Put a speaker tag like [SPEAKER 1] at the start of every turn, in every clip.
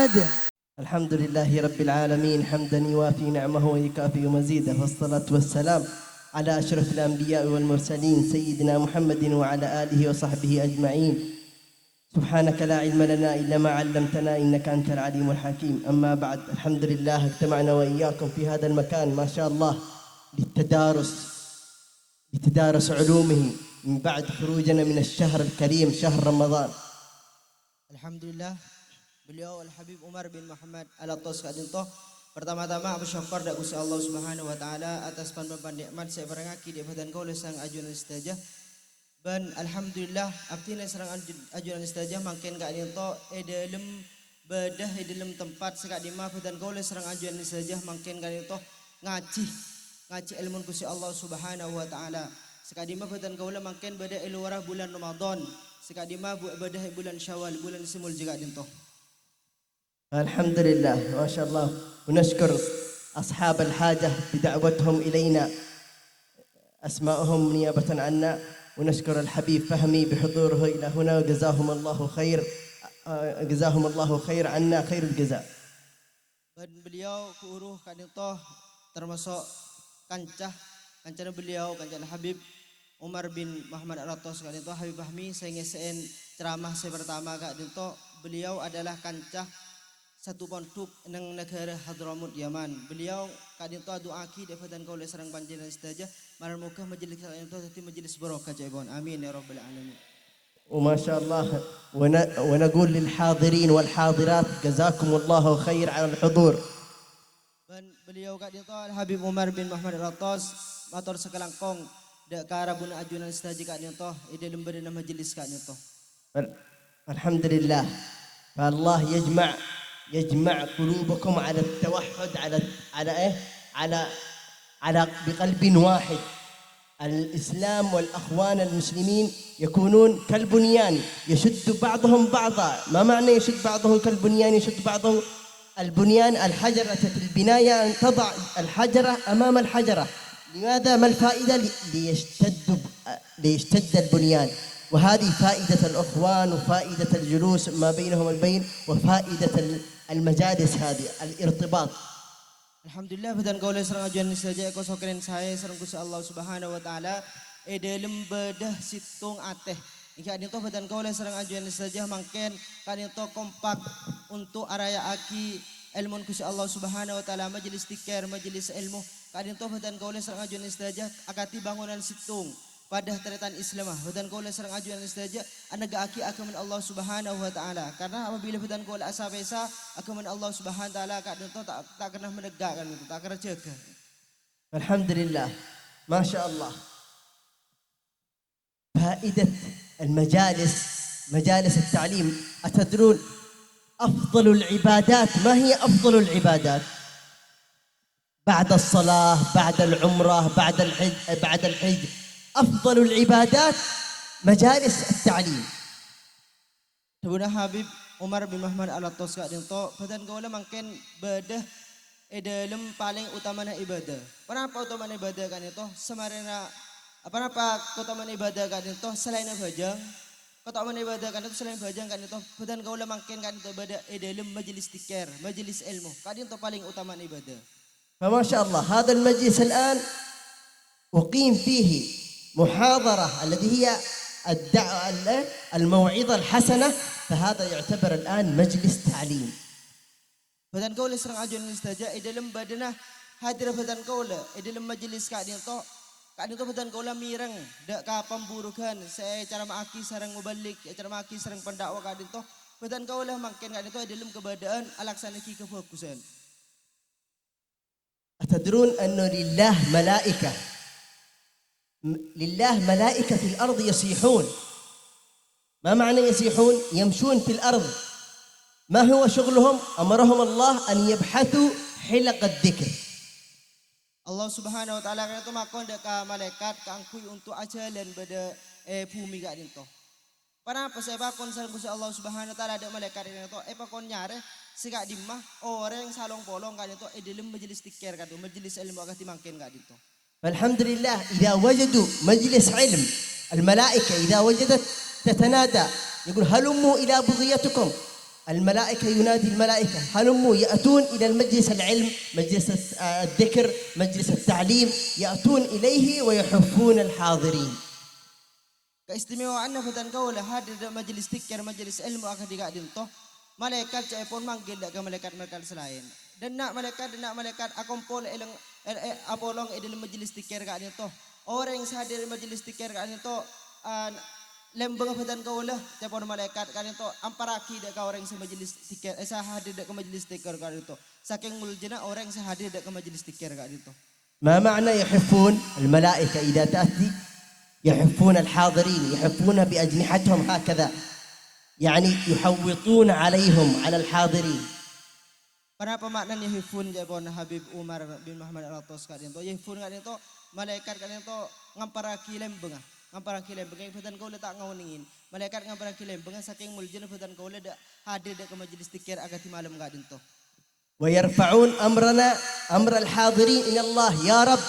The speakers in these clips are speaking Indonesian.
[SPEAKER 1] الحمد لله رب العالمين حمدا يوافي نعمه ويكافئ مزيده، والصلاة والسلام على أشرف الأنبياء والمرسلين سيدنا محمد وعلى آله وصحبه أجمعين. سبحانك لا علم لنا إلا ما علمتنا إنك أنت العليم الحكيم. أما بعد، الحمد لله اجتمعنا وإياكم في هذا المكان ما شاء الله لتدارس علومه من بعد خروجنا من الشهر الكريم شهر رمضان.
[SPEAKER 2] Alhamdulillah, beliau Al-Habib Umar bin Muhammad Al-Attas kadintoh. Pertama-tama aku syukur dak Gusti Allah Subhanahu wa taala atas panpan nikmat saya barangaki di badan kau lesang ajunan istajah. Dan alhamdulillah abtina serang ajunan istajah mangken kak dinto dalam bedah dalam tempat sekak di ma badan kau lesang ajunan istajah mangken kak dinto ngaji ilmu Gusti Allah Subhanahu wa taala. Sekak di ma badan kau mangken bedah iluwarah bulan Ramadan. Sekak di ma bedah bulan Syawal bulan simul juga dinto.
[SPEAKER 1] الحمد لله ما شاء الله، ونشكر أصحاب الحاجة بدعوتهم إلينا أسماءهم نيابة عنا، ونشكر الحبيب فهمي بحضوره إلى هنا وجزاهم الله خير عنا خير الجزاء.
[SPEAKER 2] Dan beliau kuuruh kadintoh termasuk kancah beliau kancah Habib Umar bin Muhammad Al-Attas kadintoh Habib Fahmi saya ngesein ceramah saya pertama kadintoh beliau adalah kancah satu pondok nang negara Hadramut Yaman. Beliau kadinto doaki daripada kau serang panjenengan istajah maran muka majelis itu jadi majelis barokah jaibon. Amin ya rabbal alamin.
[SPEAKER 1] وما شاء الله ونقول للحاضرين والحاضرات جزاكم الله خير على الحضور.
[SPEAKER 2] Dan beliau kadinto Habib Umar bin Muhammad Al-Attas matur sekelangkong dak karabun ajunan istajah kadinto dalam berena majelis kadinto.
[SPEAKER 1] Alhamdulillah. Allah يجمع قلوبكم على التوحد على بقلب واحد. الإسلام والأخوان المسلمين يكونون كالبنيان يشد بعضهم بعضا. ما معنى يشد بعضهم كالبنيان؟ يشد بعضهم البنيان الحجرة في البناية أن تضع الحجرة أمام الحجرة. لماذا؟ ما الفائدة؟ ليشتد البنيان. وهذه فائدة الأخوان وفائدة الجلوس ما بينهم البين وفائدة المجالس هذه الارتباط.
[SPEAKER 2] Alhamdulillah badan kau serang ajuan saja aku sokerin saya serang Gusti Allah Subhanahu wa taala dalam bedah situng ateh. Jika adito badan kau serang ajuan saja mangken kadito kompak untuk araya aki ilmu Gusti Allah Subhanahu wa taala majelis tikar majelis ilmu kadito badan kau serang ajuan saja akati bangunan situng pada teretan Islamah badan kau serang ajuan saja anaga aki akaman Allah Subhanahu wa taala karena apabila badan kau asa pesa akaman Allah Subhanahu wa taala kadento tak kena menegakkan itu tak kena jaga.
[SPEAKER 1] Alhamdulillah ما شاء الله. فائدة المجالس مجالس التعليم أتدرون أفضل العبادات ما هي أفضل العبادات؟ بعد الصلاة بعد العمرة بعد الحج أفضل العبادات مجالس التعليم.
[SPEAKER 2] Sebenarnya Habib Umar bin Muhammad Al-Attas kadinto badan kau mangken bedah dalam paling utamanya ibadah. Kenapa utamanya ibadah kan itu? Semarena apa utamanya ibadah kan itu selain bajang. Utamanya ibadah kan itu selain bajang kan itu badan kau mangken kan itu ibadah dalam majelis tikar, majelis ilmu. Kan itu paling utamanya ibadah.
[SPEAKER 1] فما شاء الله هذا المجلس الآن أقيم فيه محاضرة التي هي الموعظة الحسنة، فهذا يعتبر الآن مجلس تعليم.
[SPEAKER 2] Badan kau serang ajuan istajah dalam badanah hadir badan kau dalam majelis kadinto badan kau mireng dak ka pemburukan saya cara maaki sareng mubalik cara maaki sareng pendakwa kadinto badan kau mangken kadinto dalam keberadaan alaksanaki kefokusan.
[SPEAKER 1] أتدرون أنه لله ملائكة في الأرض يصيحون. ما معنى يصيحون؟ يمشون في الأرض. ما هو شغلهم؟ أمرهم الله أن يبحثوا حلق الذكر.
[SPEAKER 2] Allah Subhanahu wa taala kan itu makon deka malaikat kangkui untuk ajalan pada bumi kak dinto. Kenapa saya pakon sareng Gusti Allah Subhanahu wa taala ada malaikat itu pakon nyare sikak dimah orang salong bolong kak dinto dalam majelis tikar kak majelis ilmu agak timangken kak dinto.
[SPEAKER 1] فالحمد لله إذا وجدوا مجلس علم الملائكة إذا وجدت تتنادى يقول هلموا إلى بغيتكم الملائكة ينادي الملائكة هلموا يأتون إلى المجلس العلم مجلس الذكر مجلس التعليم يأتون إليه ويحفون الحاضرين.
[SPEAKER 2] Keistimewaannya fatan kaula hadir di majelis zikir, majelis ilmu akan digadin toh. Malaikat cai pun manggil dak ke malaikat-malaikat selain. Dan nak malaikat akompol eleng apolong dalam majelis zikir gadin toh. Orang yang hadir di majelis zikir gadin toh lembang fatan kaula cai pun malaikat gadin toh amparaki dak ke orang yang majelis zikir hadir dak ke majelis zikir gadin toh. Saking muljana orang yang hadir dak ke majelis zikir gadin toh.
[SPEAKER 1] ما معنى يحفون الملائكة إذا تأتي يحفون الحاضرين يحفون بأجنحتهم هكذا يعني يحوطون عليهم على الحاضرين.
[SPEAKER 2] Kenapa maknanya yahifun jabon Habib Umar bin Muhammad Al-Atos kadin to yahifun kadin to malaikat kadin to ngamparaki lembeng ifatan kaula tak ngawningin malaikat ngamparaki lembeng saking muljana ifatan kaula dak hadir dak ke majelis zikir agati malam kadin to.
[SPEAKER 1] ويرفعون أمر الحاضرين إلى الله يا رب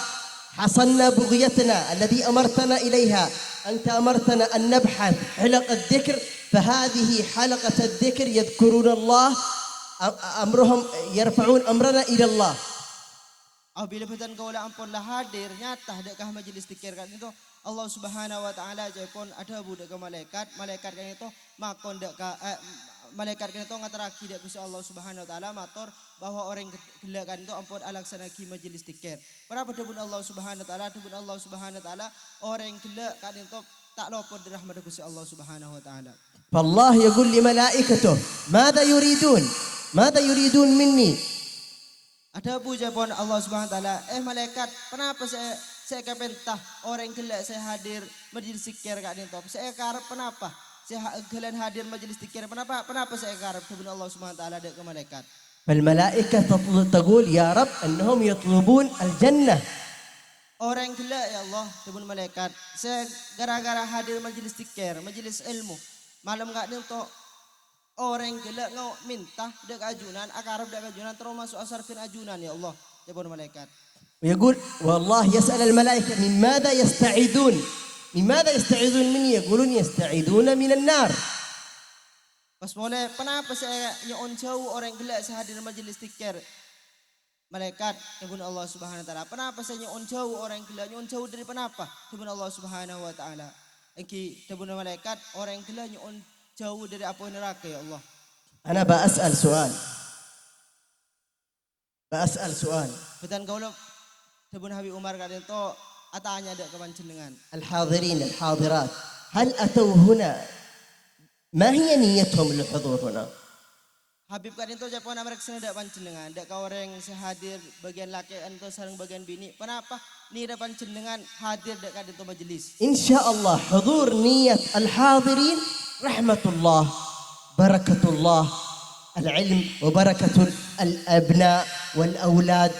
[SPEAKER 1] حصلنا بغيتنا الذي أمرتنا إليها أنت أمرتنا أن نبحث حلق الذكر فهذه حلقة الذكر يذكرون الله أمرهم يرفعون أمرنا إلى الله.
[SPEAKER 2] Apabila fatan kaula ampun lah hadir nyata dak ke majelis zikir kan itu Allah Subhanahu wa taala japon ada budak ke malaikat kan itu makon dak ke malaikat kan itu ngataraki dak Gusti Allah Subhanahu wa taala matur bahwa orang gelak kan itu ampun alaksana ki majelis zikir. Para pedebun Allah Subhanahu wa taala orang gelak kan itu tak lopot dari rahmat Gusti Allah Subhanahu wa taala.
[SPEAKER 1] فالله يقول لملائكته ماذا يريدون مني.
[SPEAKER 2] Ada pun Allah Subhanahu wa taala, malaikat, kenapa saya kepentah orang gelak saya hadir majelis zikir kak itu. Saya karep kenapa? Saya kalian hadir majelis zikir kenapa saya karep sebelum Allah Subhanahu wa taala ada ke malaikat.
[SPEAKER 1] فالملائكة تقول يا رب أنهم يطلبون الجنة.
[SPEAKER 2] Orang gelak ya Allah sebelum malaikat. Saya gara-gara hadir majelis zikir, majelis ilmu. Malam kak itu orang gelak ngau minta dek ajunan akarab dek ajunan terus masuk asarfin ajunan ya Allah jabon malaikat.
[SPEAKER 1] ويقول والله يسأل الملائكة من ماذا يستعيذون مني يقولون يستعيذون من النار.
[SPEAKER 2] Pas boleh kenapa saya nyon jauh orang gelak saya hadir majelis zikir malaikat jabon Allah Subhanahu wa taala. Kenapa saya nyon jauh orang gelak nyon jauh dari kenapa jabon Allah Subhanahu wa taala. Engki jabon malaikat orang gelak nyon jauh dari api neraka ya Allah.
[SPEAKER 1] أنا بأسأل سؤال.
[SPEAKER 2] Betan kaulah Tebun Habib Umar kadin to atanya ada kepanjenengan.
[SPEAKER 1] الحاضرين الحاضرات هل أتوا هنا ما هي نيتهم للحضور هنا؟
[SPEAKER 2] Habib kadin to japon mereka ada panjenengan, ada kau orang sehadir bagian laki atau sareng bagian bini. Kenapa? Ni ada panjenengan hadir dek kadin to majelis.
[SPEAKER 1] إن شاء الله حضور نية الحاضرين رحمة الله بركة الله العلم وبركة الأبناء والأولاد.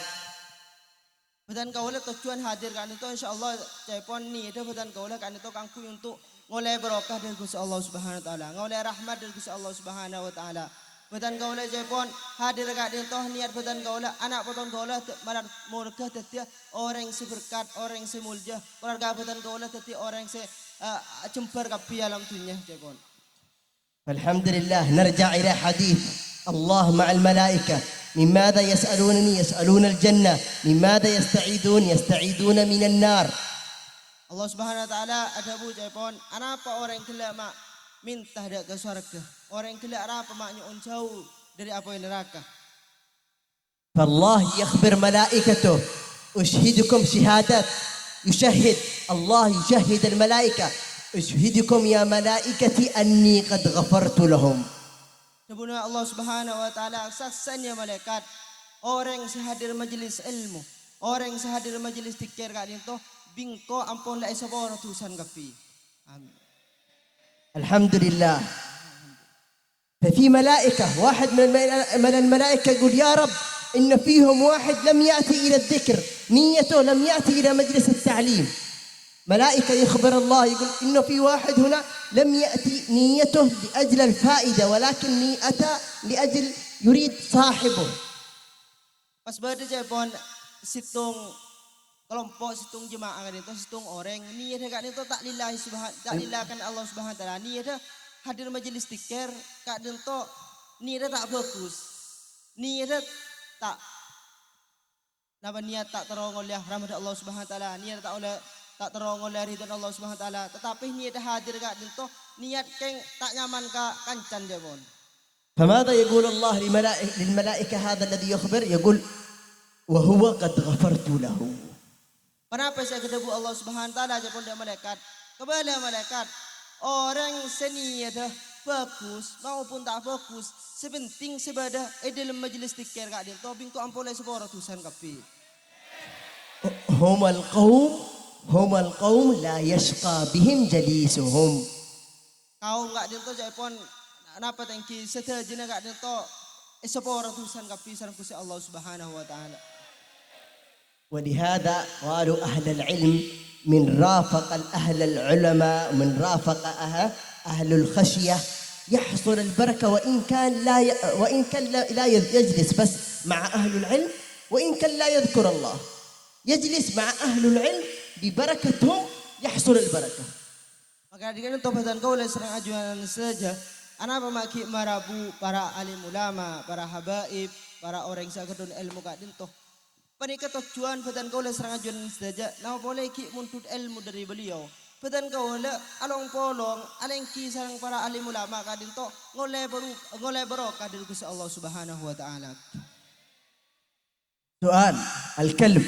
[SPEAKER 2] Betan kaulah tujuan hadir kan itu insyaallah cepon ni ada betan kaulah kan itu kangku untuk ngoleh berkah dari Gusti Allah Subhanahu wa taala, ngoleh rahmat dari Gusti Allah Subhanahu wa taala. Betan kaulah cepon hadir kan itu niat betan kaulah anak betan kaulah marar murka tetia orang seberkat orang semulja keluarga betan kaulah tetia orang se cemper kapi alam dunia cepon.
[SPEAKER 1] الحمد لله نرجع إلى حديث الله مع الملائكة. من ماذا يسألونني؟ يسألون الجنة. من ماذا يستعيدون من النار.
[SPEAKER 2] Allah Subhanahu wa taala ada bu japon apa orang gelak mak minta dak ke surga. Orang gelak apa maknya jauh dari api neraka.
[SPEAKER 1] فالله يخبر ملائكته أشهدكم شهادات يشهد الله يشهد الملائكة أشهدكم يا ملائكتي أني قد غفرت لهم.
[SPEAKER 2] Sebenarnya Allah Subhanahu wa taala saksanya malaikat orang sehadir majelis ilmu, orang sehadir majelis zikir kak itu bingko ampun la isabor tusan kapi. Amin.
[SPEAKER 1] الحمد لله. ففي ملائكة واحد من الملائكة يقول يا رب إن فيهم واحد لم يأتي إلى الذكر نيته لم يأتي إلى مجلس التعليم. ملائكة يخبر الله يقول إنه في واحد هنا لم يأتي نيته لأجل الفائدة ولكن أتى لأجل يريد صاحبه.
[SPEAKER 2] Pas berada japon situng kelompok situng jemaah kan itu situng orang niat kan itu tak lillahi subhanahu tak lillahkan Allah Subhanahu wa taala niat hadir majelis zikir kak itu niat tak bagus. Niat tak niat tak terong oleh rahmat Allah Subhanahu wa taala, niat tak terong oleh ridho Allah Subhanahu wa taala, tetapi niat hadir gak dinto niat keng tak nyaman ka kancan jabon.
[SPEAKER 1] فماذا يقول الله للملائكة هذا الذي يخبر؟ يقول وهو قد غفرت له.
[SPEAKER 2] Kenapa saya kedebu Allah Subhanahu wa taala jabon dia malaikat? Kepada malaikat, orang seniat bagus maupun tak bagus, sepenting sebadah dalam majlis zikir gak dinto bingko ampole seporo tusan kapi.
[SPEAKER 1] هم القوم لا يشقى بهم جليسهم.
[SPEAKER 2] Kaum gak dinto japon napa tengki setajina gak dinto seporo tusan kapi sareng Gusti Allah Subhanahu wa taala.
[SPEAKER 1] ولهذا قالوا أهل العلم من رافق أهل العلماء من رافق أهل الخشية يحصل البركة وإن كان لا يجلس بس مع أهل العلم وإن كان لا يذكر الله يجلس مع أهل العلم ببركتهم يحصل البركة.
[SPEAKER 2] Maka dengan tobatan kau oleh serang ajuan saja. Anak maki marabu para alim ulama, para habaib, para orang yang sakadun ilmu kak dinto. Panika tujuan badan kau oleh serang ajuan saja. Nama boleh ki muntut ilmu dari beliau. Badan kau oleh along polong, alengki sarang para alim ulama kak dinto. Ngoleh barokah dari Gusti Allah Subhanahu wa taala.
[SPEAKER 1] سؤال الكلب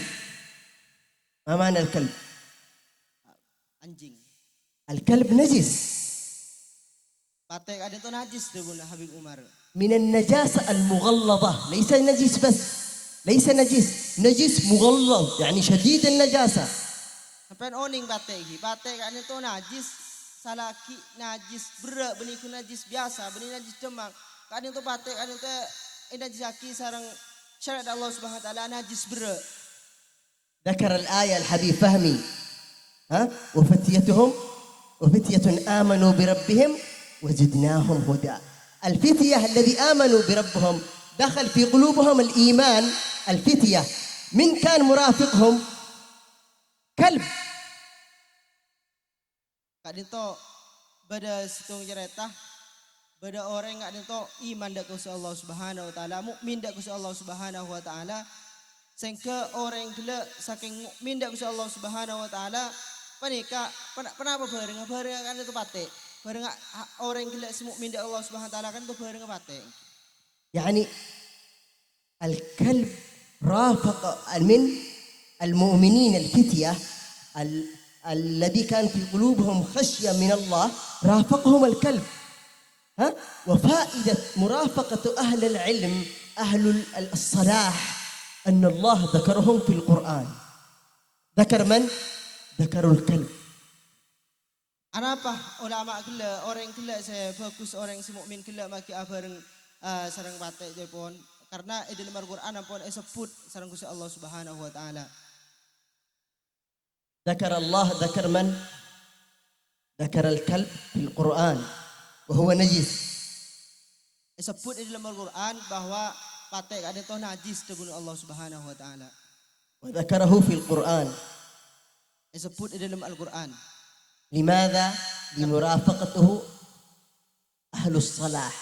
[SPEAKER 1] ما معنى الكلب؟
[SPEAKER 2] Anjing.
[SPEAKER 1] الكلب نجس
[SPEAKER 2] Patek ada tu najis debun Habib Umar.
[SPEAKER 1] من النجاسة المغلظة ليس نجس بس ليس نجس مغلظ يعني شديد النجاسة.
[SPEAKER 2] Sampai oning patek hi. Patek ada tu najis salaki najis berak beniku najis biasa beni najis demang. Kadang tu patek ada tu najis aki sarang syariat Allah Subhanahu wa taala najis berak.
[SPEAKER 1] ذكر الآية الحبيب فهمي وفتية آمنوا بربهم وزدناهم هدى. الفتية الذي آمنوا بربهم دخل في قلوبهم الإيمان. الفتية من كان مرافقهم؟ كلب.
[SPEAKER 2] Kadang tu pada situng cerita pada orang kadang tu iman dak Gusti Allah Subhanahu wa taala, mukmin dak Gusti Allah Subhanahu wa taala. Sehingga orang gila saking mukmin dak Gusti Allah Subhanahu wa taala panika kenapa bareng kan itu patek bareng orang gila si mukmin dak Allah Subhanahu wa taala kan itu bareng patek.
[SPEAKER 1] يعني الكلب رافق من المؤمنين الفتية الذي كان في قلوبهم خشية من الله رافقهم الكلب. وفائدة مرافقة أهل العلم أهل الصلاح أن الله ذكرهم في القرآن. ذكر من؟ ذكروا الكلب.
[SPEAKER 2] Anapa ulama gila orang gila saya fokus orang si mukmin gila maki bareng sareng patek jepon karena di dalam Al-Qur'an ampun disebut sareng Gusti Allah Subhanahu wa taala.
[SPEAKER 1] ذكر من؟ ذكر الكلب في القرآن وهو نجس.
[SPEAKER 2] Disebut di dalam Al-Qur'an bahwa patek ada tu najis dengan Allah Subhanahu wa taala.
[SPEAKER 1] وذكره في القرآن.
[SPEAKER 2] Disebut di dalam Al-Qur'an.
[SPEAKER 1] لماذا؟ لمرافقته أهل الصلاح.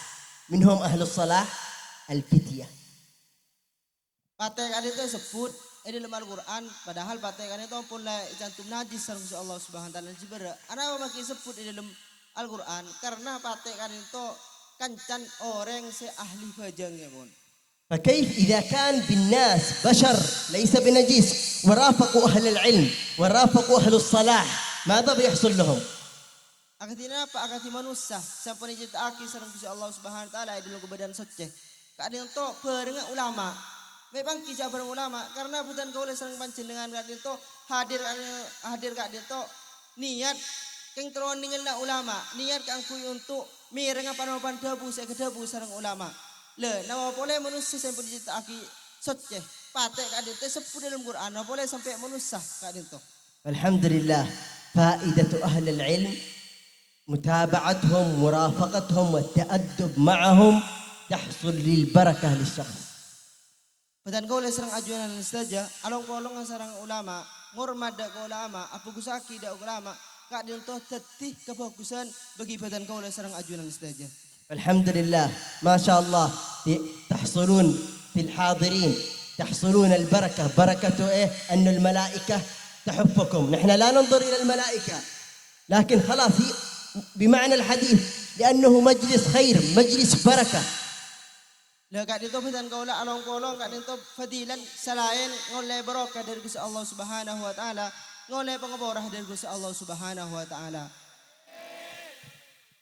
[SPEAKER 1] منهم أهل الصلاح الفتية.
[SPEAKER 2] Patek ada tu disebut di dalam Al-Qur'an padahal patek ada tu pun lah cantum najis sareng Allah Subhanahu wa taala jibara. Ana maki sebut di dalam Al-Qur'an karena patek ada tu kancan orang se ahli fajang ya pun.
[SPEAKER 1] فكيف إذا كان بالناس بشر ليس بنجيس ورافقوا أهل العلم ورافقوا أهل الصلاح ماذا بيحصل لهم؟
[SPEAKER 2] Akatina apa akati manusia sampai diceritaki sareng Gusti Allah Subhanahu wa taala di dalam kebadan seceh. Kadang to bareng ulama. Memang kisah bareng ulama karena bukan kau oleh sareng panjenengan kadang to hadir kadang to niat keng teron ningelna ulama, niat kang kuy untuk mireng apa-apa debu saya kedebu sareng ulama. Le, nama boleh manusia sampai diceritaki seceh. Patek kadang to sebut dalam Quran, nama boleh sampai manusia kadang to.
[SPEAKER 1] Alhamdulillah, فائدة أهل العلم متابعتهم مرافقتهم والتأدب معهم تحصل للبركة للشخص.
[SPEAKER 2] Badan kau oleh serang ajuan saja, along kolong sarang ulama, ngormat dak ulama, apa gusaki dak ulama, kak dinto tetih kefokusan bagi badan kau oleh serang ajuan saja.
[SPEAKER 1] الحمد لله ما شاء الله تحصلون في الحاضرين تحصلون البركة بركة إيه أن الملائكة تحفكم. نحن لا ننظر إلى الملائكة لكن خلاص بمعنى الحديث لأنه مجلس خير مجلس بركة.
[SPEAKER 2] Lah kat dito pedan kaula along kolong kat dito fadilan selain ngoleh barokah dari Gusti Allah Subhanahu wa taala, ngoleh pengeborah dari Gusti Allah Subhanahu wa taala.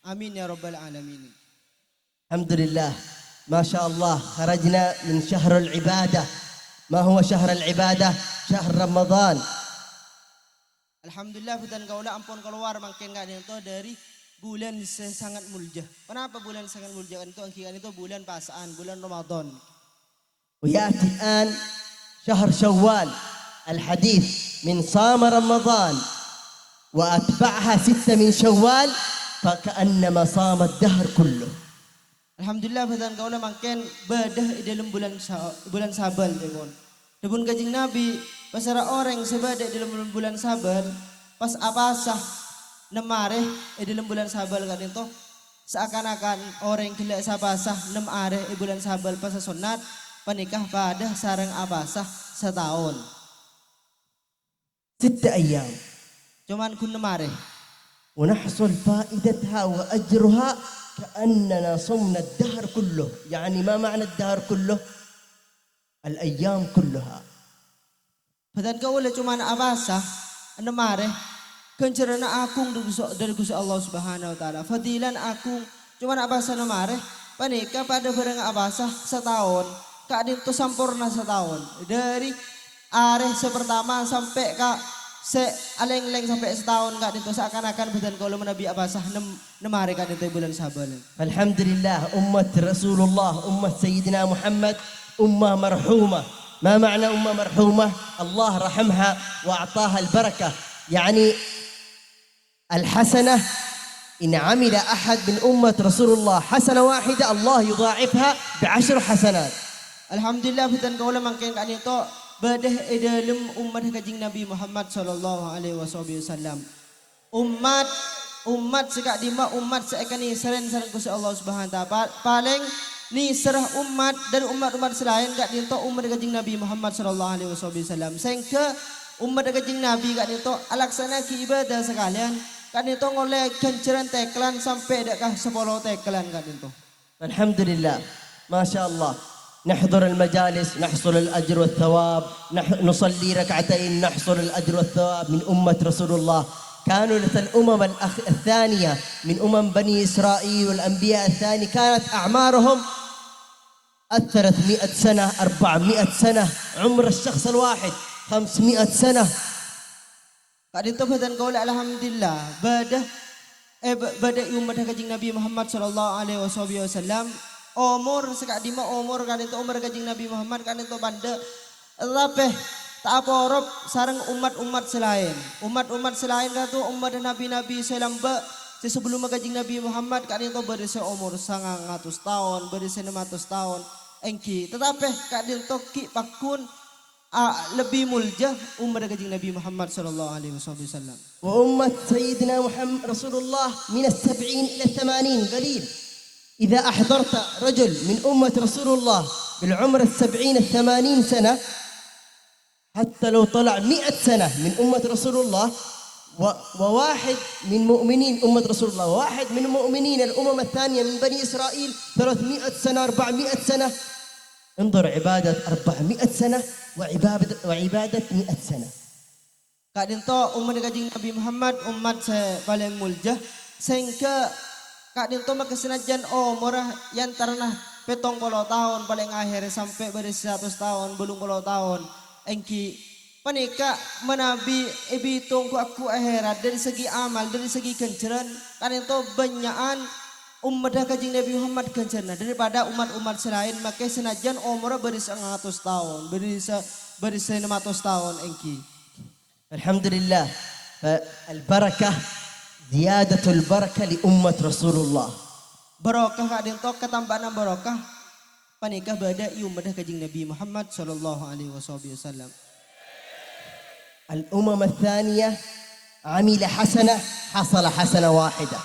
[SPEAKER 2] Amin ya rabbal alamin.
[SPEAKER 1] الحمد لله ما شاء الله خرجنا من شهر العبادة. ما هو شهر العبادة؟ شهر رمضان.
[SPEAKER 2] Alhamdulillah pedan kaula ampun keluar makin kat dito dari bulan sangat mulia. Kenapa bulan sangat mulia? Kan itu bulan pasaan, bulan Ramadan.
[SPEAKER 1] ويأتي الآن شهر شوال الحديث من صام رمضان وأتبعها 6 من شوال فكأنما صام الدهر كله.
[SPEAKER 2] Alhamdulillah pedan kaula makin badah dalam bulan Saban demon. Debun kajing Nabi pasara orang sebadak dalam bulan Saban pas apasah nemareh dalam bulan Sabal kan itu seakan-akan orang gila sabasah 6 areh bulan Sabal pas sunat panikah pada sarang abasah setahun
[SPEAKER 1] 6 أيام
[SPEAKER 2] cuman kun nemareh
[SPEAKER 1] ونحصل فائدتها وأجرها كأننا صمنا الدهر كله. يعني ما معنى الدهر كله؟ الأيام كلها.
[SPEAKER 2] Padan kaula cuman abasah nemareh kencerana akung dari Gusti Allah Subhanahu wa taala. Fadilan akung cuma abasa namareh panika pada bareng abasa setahun. Kak dinto sampurna setahun. Dari areh sepertama sampai kak se aleng-leng sampai setahun kak dinto seakan-akan badan kalau menabi abasah nemare kak dinto bulan Sabal.
[SPEAKER 1] Alhamdulillah ummat Rasulullah ummat Sayyidina Muhammad ummah marhumah. ما معنى أمة مرحومة؟ الله رحمها وأعطاها البركة. يعني الحسنة إن عمل أحد من أمة رسول الله حسنة واحدة الله يضاعفها ب10 حسنات.
[SPEAKER 2] Alhamdulillah fitan kaula mangken kan itu badah dalam umat kajing Nabi Muhammad sallallahu alaihi wasallam. Umat sekak dima umat seekani seren Gusti Allah Subhanahu wa taala. Paling ni serah umat dan umat-umat selain kak dinto umat kajing Nabi Muhammad sallallahu alaihi wasallam. Sehingga umat kajing Nabi kak dinto alaksana ki ibadah sekalian kak dinto ngoleh kenceran teklan sampai dekah 10 teklan kak dinto.
[SPEAKER 1] Alhamdulillah. ما شاء الله. نحضر المجالس نحصل الأجر والثواب نصلي ركعتين نحصل الأجر والثواب من أمة رسول الله. كانوا الأمم الثانية من بني إسرائيل والأنبياء الثاني كانت أعمارهم 300 سنة 400 سنة. عمر الشخص الواحد 500 سنة.
[SPEAKER 2] Kak dinto badan kaula alhamdulillah badah umat kajing Nabi Muhammad sallallahu alaihi wasallam umur sekak dima umur kan itu umur kajing Nabi Muhammad kan itu banda tapi tak apa rob sarang umat-umat selain kan tu umat nabi-nabi salam ba sebelum kajing Nabi Muhammad kan itu berisi umur 900 tahun berisi 600 tahun engki tetapi kak dinto ki pakun lebih mulia umat kajing Nabi Muhammad sallallahu alaihi wasallam.
[SPEAKER 1] وأمة سيدنا محمد رسول الله من 70 إلى 80 قليل. إذا أحضرت رجل من أمة رسول الله بالعمر 70 80 سنة حتى لو طلع 100 سنة من أمة رسول الله وواحد من مؤمنين أمة رسول الله وواحد من مؤمنين الأمم الثانية من بني إسرائيل 300 سنة 400 سنة. انظر عبادة 400 سنة وعبادة 100 سنة.
[SPEAKER 2] Kak dinto umat kajing Nabi Muhammad umat paling mulia sehingga kak dinto makasenajan umur yang tarana 70 tahun paling akhir sampai beris 100 tahun belum 10 tahun engki panika menabi ibitung ku aku akhirat dari segi amal dari segi kenceran kan itu banyakan umat kajing Nabi Muhammad kencerna daripada umat-umat selain maka senajan umur beris 100 tahun beris 600 tahun engki.
[SPEAKER 1] Alhamdulillah. البركة زيادة البركة لأمة رسول الله.
[SPEAKER 2] Barokah kak dinto ketambahan barokah panikah bada umat kajing Nabi Muhammad sallallahu alaihi wasallam.
[SPEAKER 1] الأمم الثانية عمل حسنة حصل حسنة واحدة.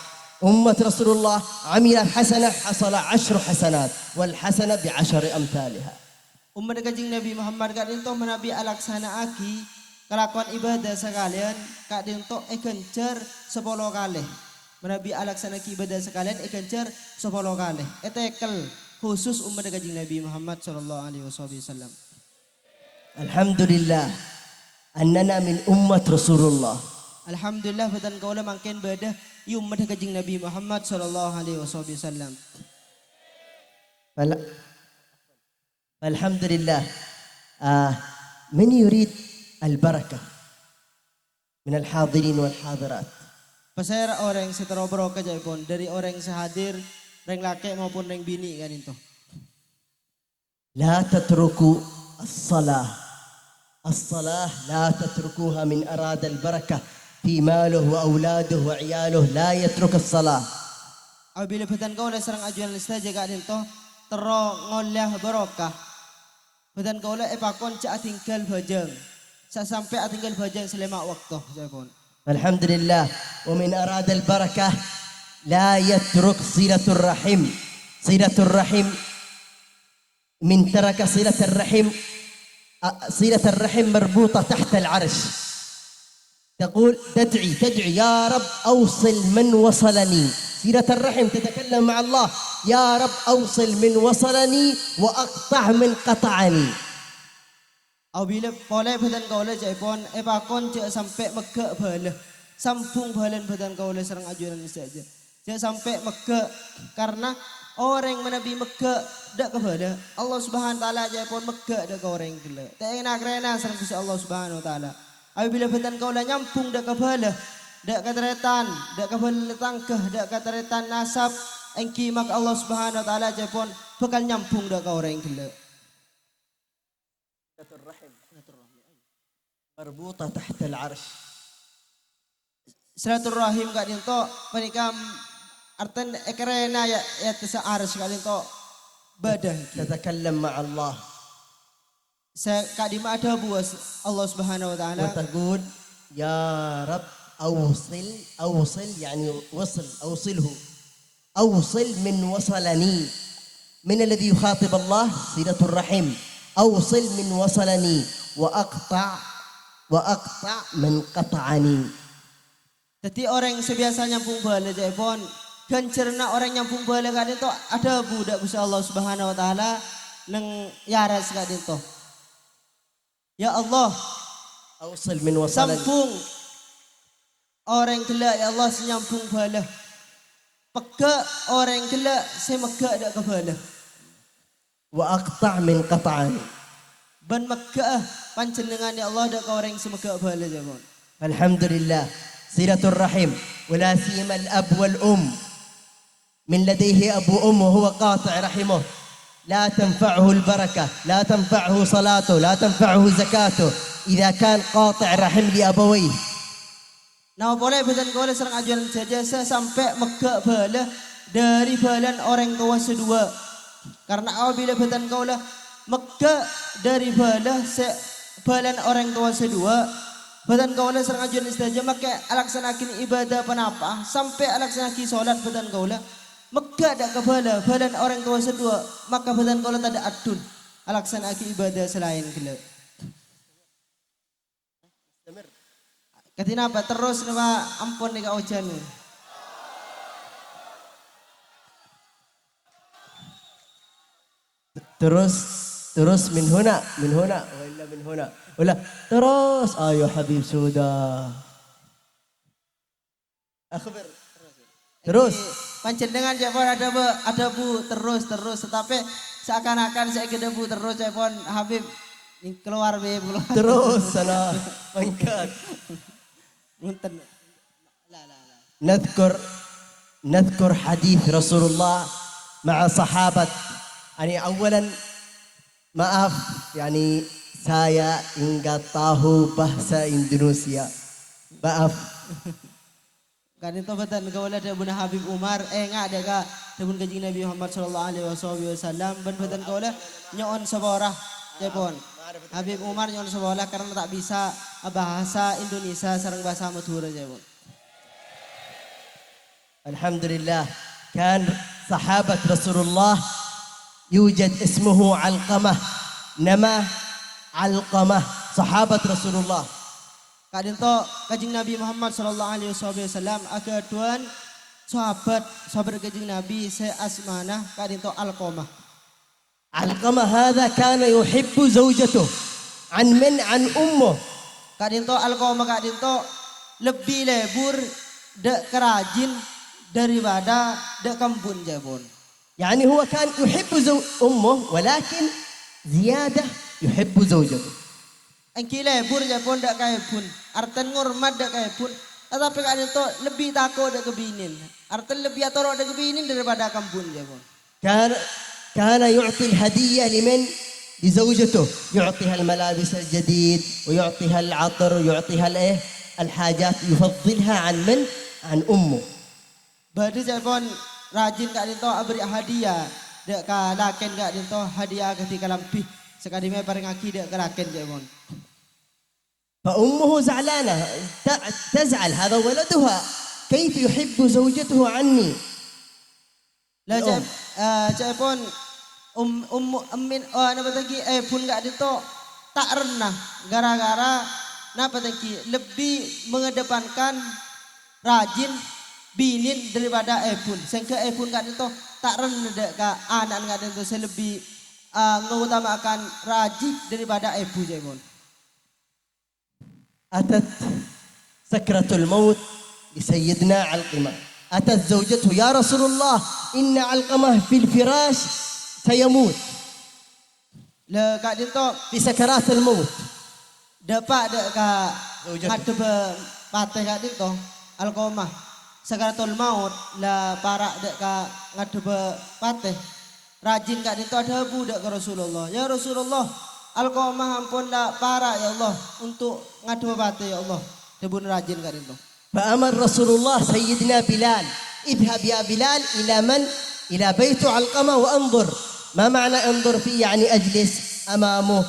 [SPEAKER 1] أمة رسول الله عملت حسنة حصل 10 حسنات والحسنة ب10 أمثالها.
[SPEAKER 2] Umat Kanjeng Nabi Muhammad kak dinto menabi alaksana aki kelakuan ibadah sekalian kak dinto kencer 10 kali. Menabi alaksana ki ibadah sekalian kencer 10 kali. Etekel khusus umat Kanjeng Nabi Muhammad sallallahu alaihi wasallam.
[SPEAKER 1] Alhamdulillah annana min ummat Rasulullah.
[SPEAKER 2] Alhamdulillah betan kaula mangken badah umat Kanjeng Nabi Muhammad sallallahu alaihi wasallam.
[SPEAKER 1] الحمد لله. من يريد البركة من الحاضرين والحاضرات؟
[SPEAKER 2] Pasaya orang yang setara barokah pun dari orang yang sehadir, reng laki maupun reng bini kan itu.
[SPEAKER 1] لا تتركوا الصلاة. الصلاة لا تتركوها من أراد البركة في ماله وأولاده وعياله لا يترك الصلاة.
[SPEAKER 2] Apabila betan kau serang ajuan saja kan itu tero ngolah barokah. Betan kau epakon cak tinggal bajang. Sampai tinggal bajang selama waktu pun.
[SPEAKER 1] الحمد لله. ومن أراد البركة لا يترك صلة الرحم. صلة الرحم من ترك صلة الرحم. صلة الرحم مربوطة تحت العرش. تقول تدعي يا رب أوصل من وصلني. صلة الرحم تتكلم مع الله يا رب أوصل من وصلني وأقطع من قطعني.
[SPEAKER 2] Apabila boleh betan kau pun epakon cak sampai megak bala. Sampung balan betan kau serang ajuan saja. Cak sampai megak karena orang menabi megak dak kepada Allah Subhanahu wa taala aja pun megak dak ke orang gila. Tak enak rena serang Gusti Allah Subhanahu wa taala. Apabila betan kau nyampung dak kebala, dak kateretan, dak kebala tangkah, dak kateretan nasab, engki mak Allah Subhanahu wa taala aja pun bakal nyampung dak ke orang gila.
[SPEAKER 1] مربوطة تحت العرش.
[SPEAKER 2] Silaturahim kak dinto panikam arten ekrena ya tesa arsy kak dinto badah.
[SPEAKER 1] تتكلم مع الله.
[SPEAKER 2] Saya kak di ada buas Allah Subhanahu wa taala.
[SPEAKER 1] وتقول يا رب أوصل يعني أوصله. أوصل من وصلني. من الذي يخاطب الله؟ صلة الرحم. أوصل من وصلني وأقطع من قطعني.
[SPEAKER 2] Jadi orang yang sebiasa nyampung bala pun kencerna orang nyampung bala kan itu ada budak Gusti Allah Subhanahu wa taala nang yaras kan itu. Ya Allah,
[SPEAKER 1] أوصل من وصلني.
[SPEAKER 2] sampung orang gila ya Allah senyampung bala. Peka orang gila semega dak ke bala.
[SPEAKER 1] وأقطع من قطعني.
[SPEAKER 2] Ban megah panjenengan ya Allah dak ke orang semega bala pun.
[SPEAKER 1] الحمد لله. صلة الرحم ولا سيما الأب والأم من لديه أب وأم وهو قاطع رحمه لا تنفعه البركة، لا تنفعه صلاته، لا تنفعه زكاته إذا كان قاطع رحم لأبويه.
[SPEAKER 2] Nah boleh betan kau serang ajuan saja sampai megah bala dari balan orang tua sedua. Karena apabila betan kau megah dari balan orang tua sedua, betan kau serang ajuan saja maka alaksanakin ibadah penapa sampai alaksanakin solat betan kau megah dak ke balan orang tua sedua maka betan kau tak ada adun alaksanakin ibadah selain gila. Katina apa terus nama ampun nih kau hujan.
[SPEAKER 1] terus من هنا وإلا من هنا ولا terus ayo Habib sudah akhbar terus
[SPEAKER 2] panjenengan pun ada bu terus tetapi seakan-akan saya kena bu terus pun Habib keluar keluar
[SPEAKER 1] terus sana mangkat.
[SPEAKER 2] Munten
[SPEAKER 1] نذكر حديث رسول الله مع صحابة. يعني أولا maaf يعني saya enggak tahu bahasa Indonesia. Maaf.
[SPEAKER 2] kan itu betul kau ada Bunda Habib Umar enggak ada ka dengan Kanjeng Nabi Muhammad sallallahu alaihi wasallam ben betul kau nyon seborah cepon Habib Umar nyon seborah karena tak bisa bahasa Indonesia sareng bahasa Madura cepon.
[SPEAKER 1] الحمد لله. كان صحابة رسول الله يوجد اسمه علقمة، نما علقمة صحابة رسول الله.
[SPEAKER 2] Kadinto kajing Nabi Muhammad sallallahu alaihi wasallam akeduan sahabat kajing Nabi se asmana kadinto Alqamah.
[SPEAKER 1] علقمة هذا كان يحب زوجته عن أمه.
[SPEAKER 2] Kadinto Alqamah kadinto lebih lebur dek kerajin daripada dek kembun jabon.
[SPEAKER 1] يعني هو كان يحب أمه ولكن زيادة يحب زوجته.
[SPEAKER 2] Engki lebur jabon dek kaipun. Arten ngurmat dek kaipun. Tetapi kadinto lebih takut dek kebinin. Arten lebih atorok dek kebinin daripada kembun jabon.
[SPEAKER 1] كان يعطي الهدية لمن؟ لزوجته، يعطيها الملابس الجديد ويعطيها العطر ويعطيها الحاجات، يفضلها عن من؟ عن أمه.
[SPEAKER 2] Badi jabon rajin kak dinto beri hadiah dek ka laken kak dinto hadiah ketika lampih sekali me paring aki dek ka laken jabon.
[SPEAKER 1] فأمه زعلانة تزعل، هذا ولدها كيف يحب زوجته عني.
[SPEAKER 2] Lah jabon amin napa tadi pun kak dinto tak renah gara-gara napa tadi lebih mengedepankan rajin binin daripada pun. Sehingga pun kak dinto tak rendah dek ka anak kak dinto lebih mengutamakan rajin daripada ibu jabon.
[SPEAKER 1] أتت سكرة الموت لسيدنا علقمة. أتت زوجته يا رسول الله إن علقمة في الفراش سيموت.
[SPEAKER 2] Le kak dinto
[SPEAKER 1] في سكرات الموت.
[SPEAKER 2] dapat dek ka ngadep pateh kak dinto Alqamah sakaratul maut la parak dek ka ngadep pateh rajin kak dinto ada budak ke Rasulullah. Ya Rasulullah, Alqamah ampun la parak ya Allah untuk ngadep pateh ya Allah. Debun rajin kak dinto.
[SPEAKER 1] فأمر رسول الله سيدنا بلال اذهب يا بلال إلى من؟ إلى بيت علقمة وانظر. ما معنى انظر فيه؟ يعني أجلس أمامه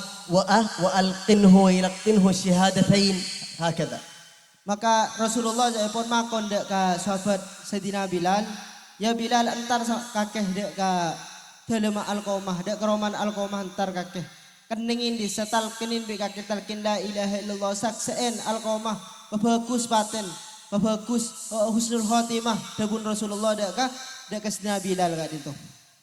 [SPEAKER 1] وألقنه ويلقنه الشهادتين هكذا.
[SPEAKER 2] Maka Rasulullah pun makon dek ka sahabat Sayyidina Bilal. Ya Bilal antar kakeh dek ka dalam Alqamah dek keroman Alqamah antar kakeh. Keningin di setalkenin be kakeh talkin la ilaha illallah sakseen Alqamah bagus paten. Bagus husnul khotimah debun Rasulullah dek ka Sayyidina Bilal kak itu.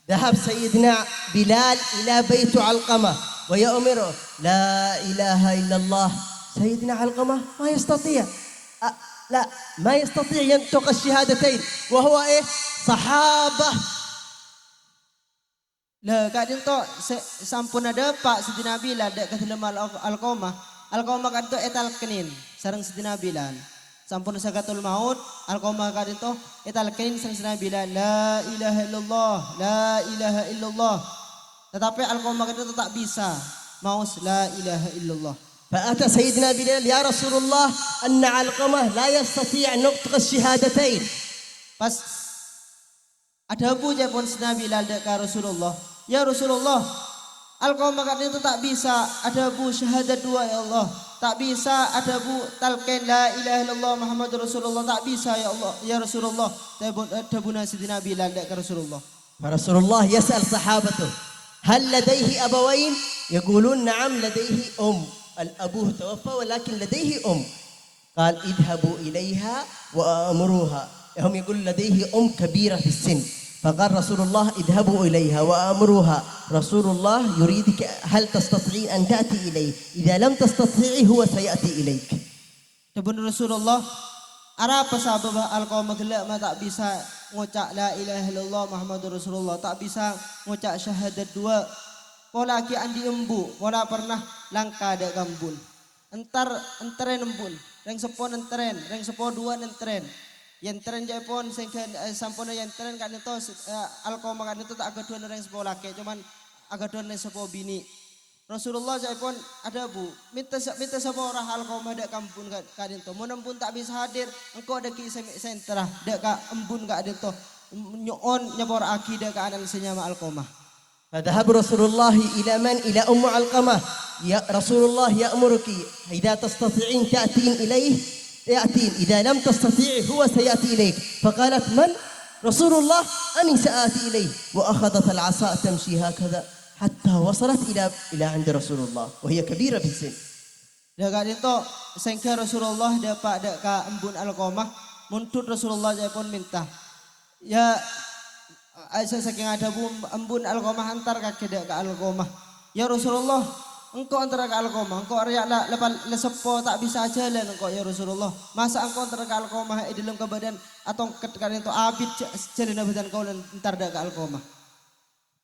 [SPEAKER 1] ذهب سيدنا بلال إلى بيت علقمة ويأمره لا إله إلا الله. سيدنا علقمة ما يستطيع لا ما يستطيع ينطق الشهادتين وهو صحابة.
[SPEAKER 2] Lah kak dinto sampun ada Pak Sayyidina Bilal dek ka dalam Alqamah. Alqamah kak dinto etal kenin sareng Sayyidina Bilal. Sampun sakatul maut Alqamah kak dinto etal kenin sareng Sayyidina Bilal la ilaha illallah la ilaha illallah. Tetapi Alqamah kak dinto tak bisa maus la ilaha illallah.
[SPEAKER 1] فأتى سيدنا بلال يا رسول الله أن علقمة لا يستطيع نطق الشهادتين.
[SPEAKER 2] Pas ada bu japon Sayyidina Bilal dek ka Rasulullah. Ya Rasulullah, Alqamah kak dinto tak bisa ada bu syahadat dua ya Allah. Tak bisa ada bu talqin la ilaha illallah Muhammadur Rasulullah tak bisa ya Allah ya Rasulullah. Tabuna Sayyidina Bilal dek ka Rasulullah.
[SPEAKER 1] فرسول الله يسأل صحابته هل لديه أبوين؟ يقولون نعم لديه الأبوه توفى ولكن لديه قال اذهبوا إليها وأمروها. هم يقول لديه كبيرة في السن. فقال رسول الله اذهبوا إليها وأمروها. رسول الله يريدك هل تستطيعين أن تأتي إليه؟ إذا لم تستطيعي هو سيأتي إليك.
[SPEAKER 2] Tabun Rasulullah ara apa sabab Alqamah gelak ma tak bisa ngucap la ilaha illallah Muhammadur Rasulullah, tak bisa ngucap syahadat dua. Pola ki andi embu, pola pernah langka dek gambun. Enteren embun, reng sepon enteren, reng sepo dua enteren. Yang tren Jepun sehingga sampuna yang tren kan itu Alqamah kan itu tak agak dua reng sepo laki, cuman agak dua reng sepo bini. Rasulullah Jepun ada bu, minta sepo orang Alqamah dek kampun kan itu. Menempun tak bisa hadir, engkau ada ki senterah dek ka embun kan itu. Nyon nyepor aki dek ka anak senyama Alqamah.
[SPEAKER 1] فذهب رسول الله إلى من؟ إلى علقمة. يا رسول الله يأمرك إذا تستطيعين تأتين إليه يأتي إذا لم تستطيع هو سيأتي إليك. فقالت من؟ رسول الله، أني سآتي إليه. وأخذت العصا تمشي هكذا حتى وصلت إلى عند رسول الله وهي كبيرة في السن.
[SPEAKER 2] Daga dito sengke Rasulullah dapat deka embun Alqamah muntut Rasulullah saya pun minta. Ya Aisyah saking ada embun Alqamah antar kaki deka Alqamah. Ya Rasulullah, engkau antara ke Alqamah, engkau riak lepas lesepo tak bisa jalan engkau ya Rasulullah. Masa engkau antara ke Alqamah di dalam kebadan atau ketika itu abid jalan badan kau antar ke Alqamah.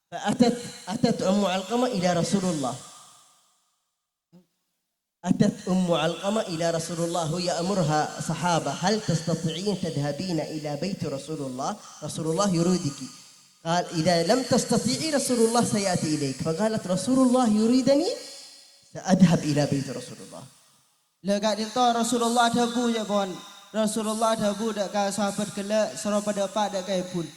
[SPEAKER 1] فأتت أم علقمة إلى رسول الله. أتت أم علقمة إلى رسول الله ويأمرها صحابة هل تستطيعين تذهبين إلى بيت رسول الله؟ رسول الله يريدك. قال إذا لم تستطيعي رسول الله سيأتي إليك. فقالت رسول الله يريدني سأذهب إلى بيت رسول الله.
[SPEAKER 2] Lega dinto Rasulullah dabu ya bon. Rasulullah dabu dak ka sahabat kele soro pada pak dak ka ibun.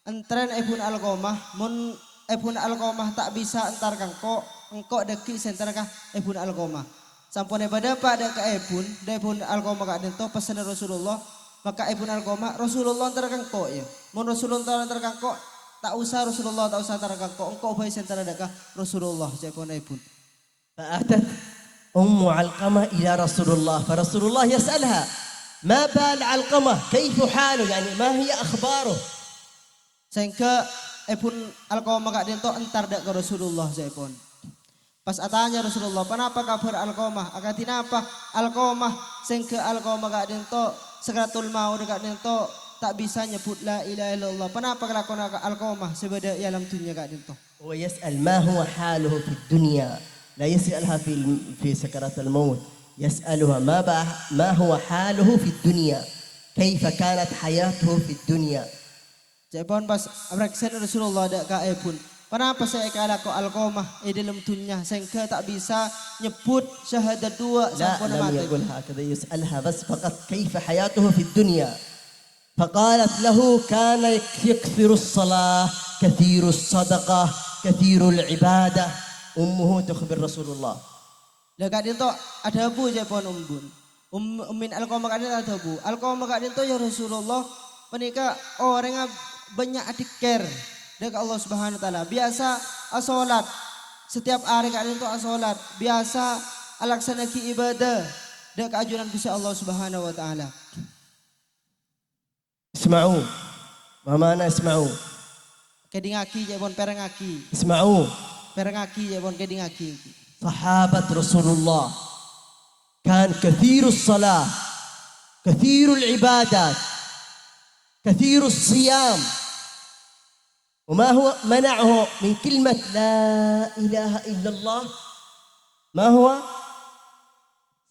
[SPEAKER 2] Entren ibun Alqamah mun ibun Alqamah tak bisa entar kangko engko deki senter ka ibun Alqamah. Sampune pada pak dak ka ibun Alqamah ka dinto pesen Rasulullah maka ibun Alqamah Rasulullah entar kangko ya. Mun Rasulullah entar kangko tak usah Rasulullah tak usah entar kangko engko bae senter dak ka Rasulullah sepun ibun.
[SPEAKER 1] فأتت أم علقمة إلى رسول الله فرسول الله يسألها ما بال علقمة كيف حاله يعني ما هي أخباره.
[SPEAKER 2] Sehingga ibun Alqamah kak dinto entar dak ke Rasulullah sepun. Pas atanya Rasulullah, "Kenapa kabar Alqamah?" Akatina apa? Alqamah sehingga Alqamah kak dinto sekratul maut kak dinto tak bisa nyebut la ilaha illallah. Kenapa kelakuan Alqamah sebeda alam dunia kak dinto?
[SPEAKER 1] ويسأل ما هو حاله في الدنيا لا يسألها في سكرات الموت يسألها ما هو حاله في الدنيا كيف كانت حياته في الدنيا.
[SPEAKER 2] Jepun pas abraksen Rasulullah dak ka ibun. Kenapa saya kala ko Alqamah dalam dunia sehingga tak bisa nyebut syahadat dua sampun
[SPEAKER 1] لا لم
[SPEAKER 2] mati.
[SPEAKER 1] يقول هكذا يسألها بس فقط كيف حياته في الدنيا. فقالت له كان يكثر الصلاة كثير الصدقة كثير العبادة. أمه تخبر رسول الله.
[SPEAKER 2] Dekat dinto ada bu Jepun umbun. Ummin Alqamah kadin ada bu. Alqamah kadin to ya Rasulullah menika orang banyak adiker dekat Allah Subhanahu wa taala. Biasa salat setiap hari kadin to salat. Biasa alaksanaki ibadah dekat ajuran Gusti Allah Subhanahu wa taala.
[SPEAKER 1] اسمعوا ما معنى اسمعوا.
[SPEAKER 2] Kedingaki Jepun perengaki.
[SPEAKER 1] اسمعوا.
[SPEAKER 2] Perengaki Jepun kedingaki.
[SPEAKER 1] صحابة رسول الله كان كثير الصلاة كثير العبادات كثير الصيام. وما هو منعه من كلمة لا إله إلا الله؟ ما هو؟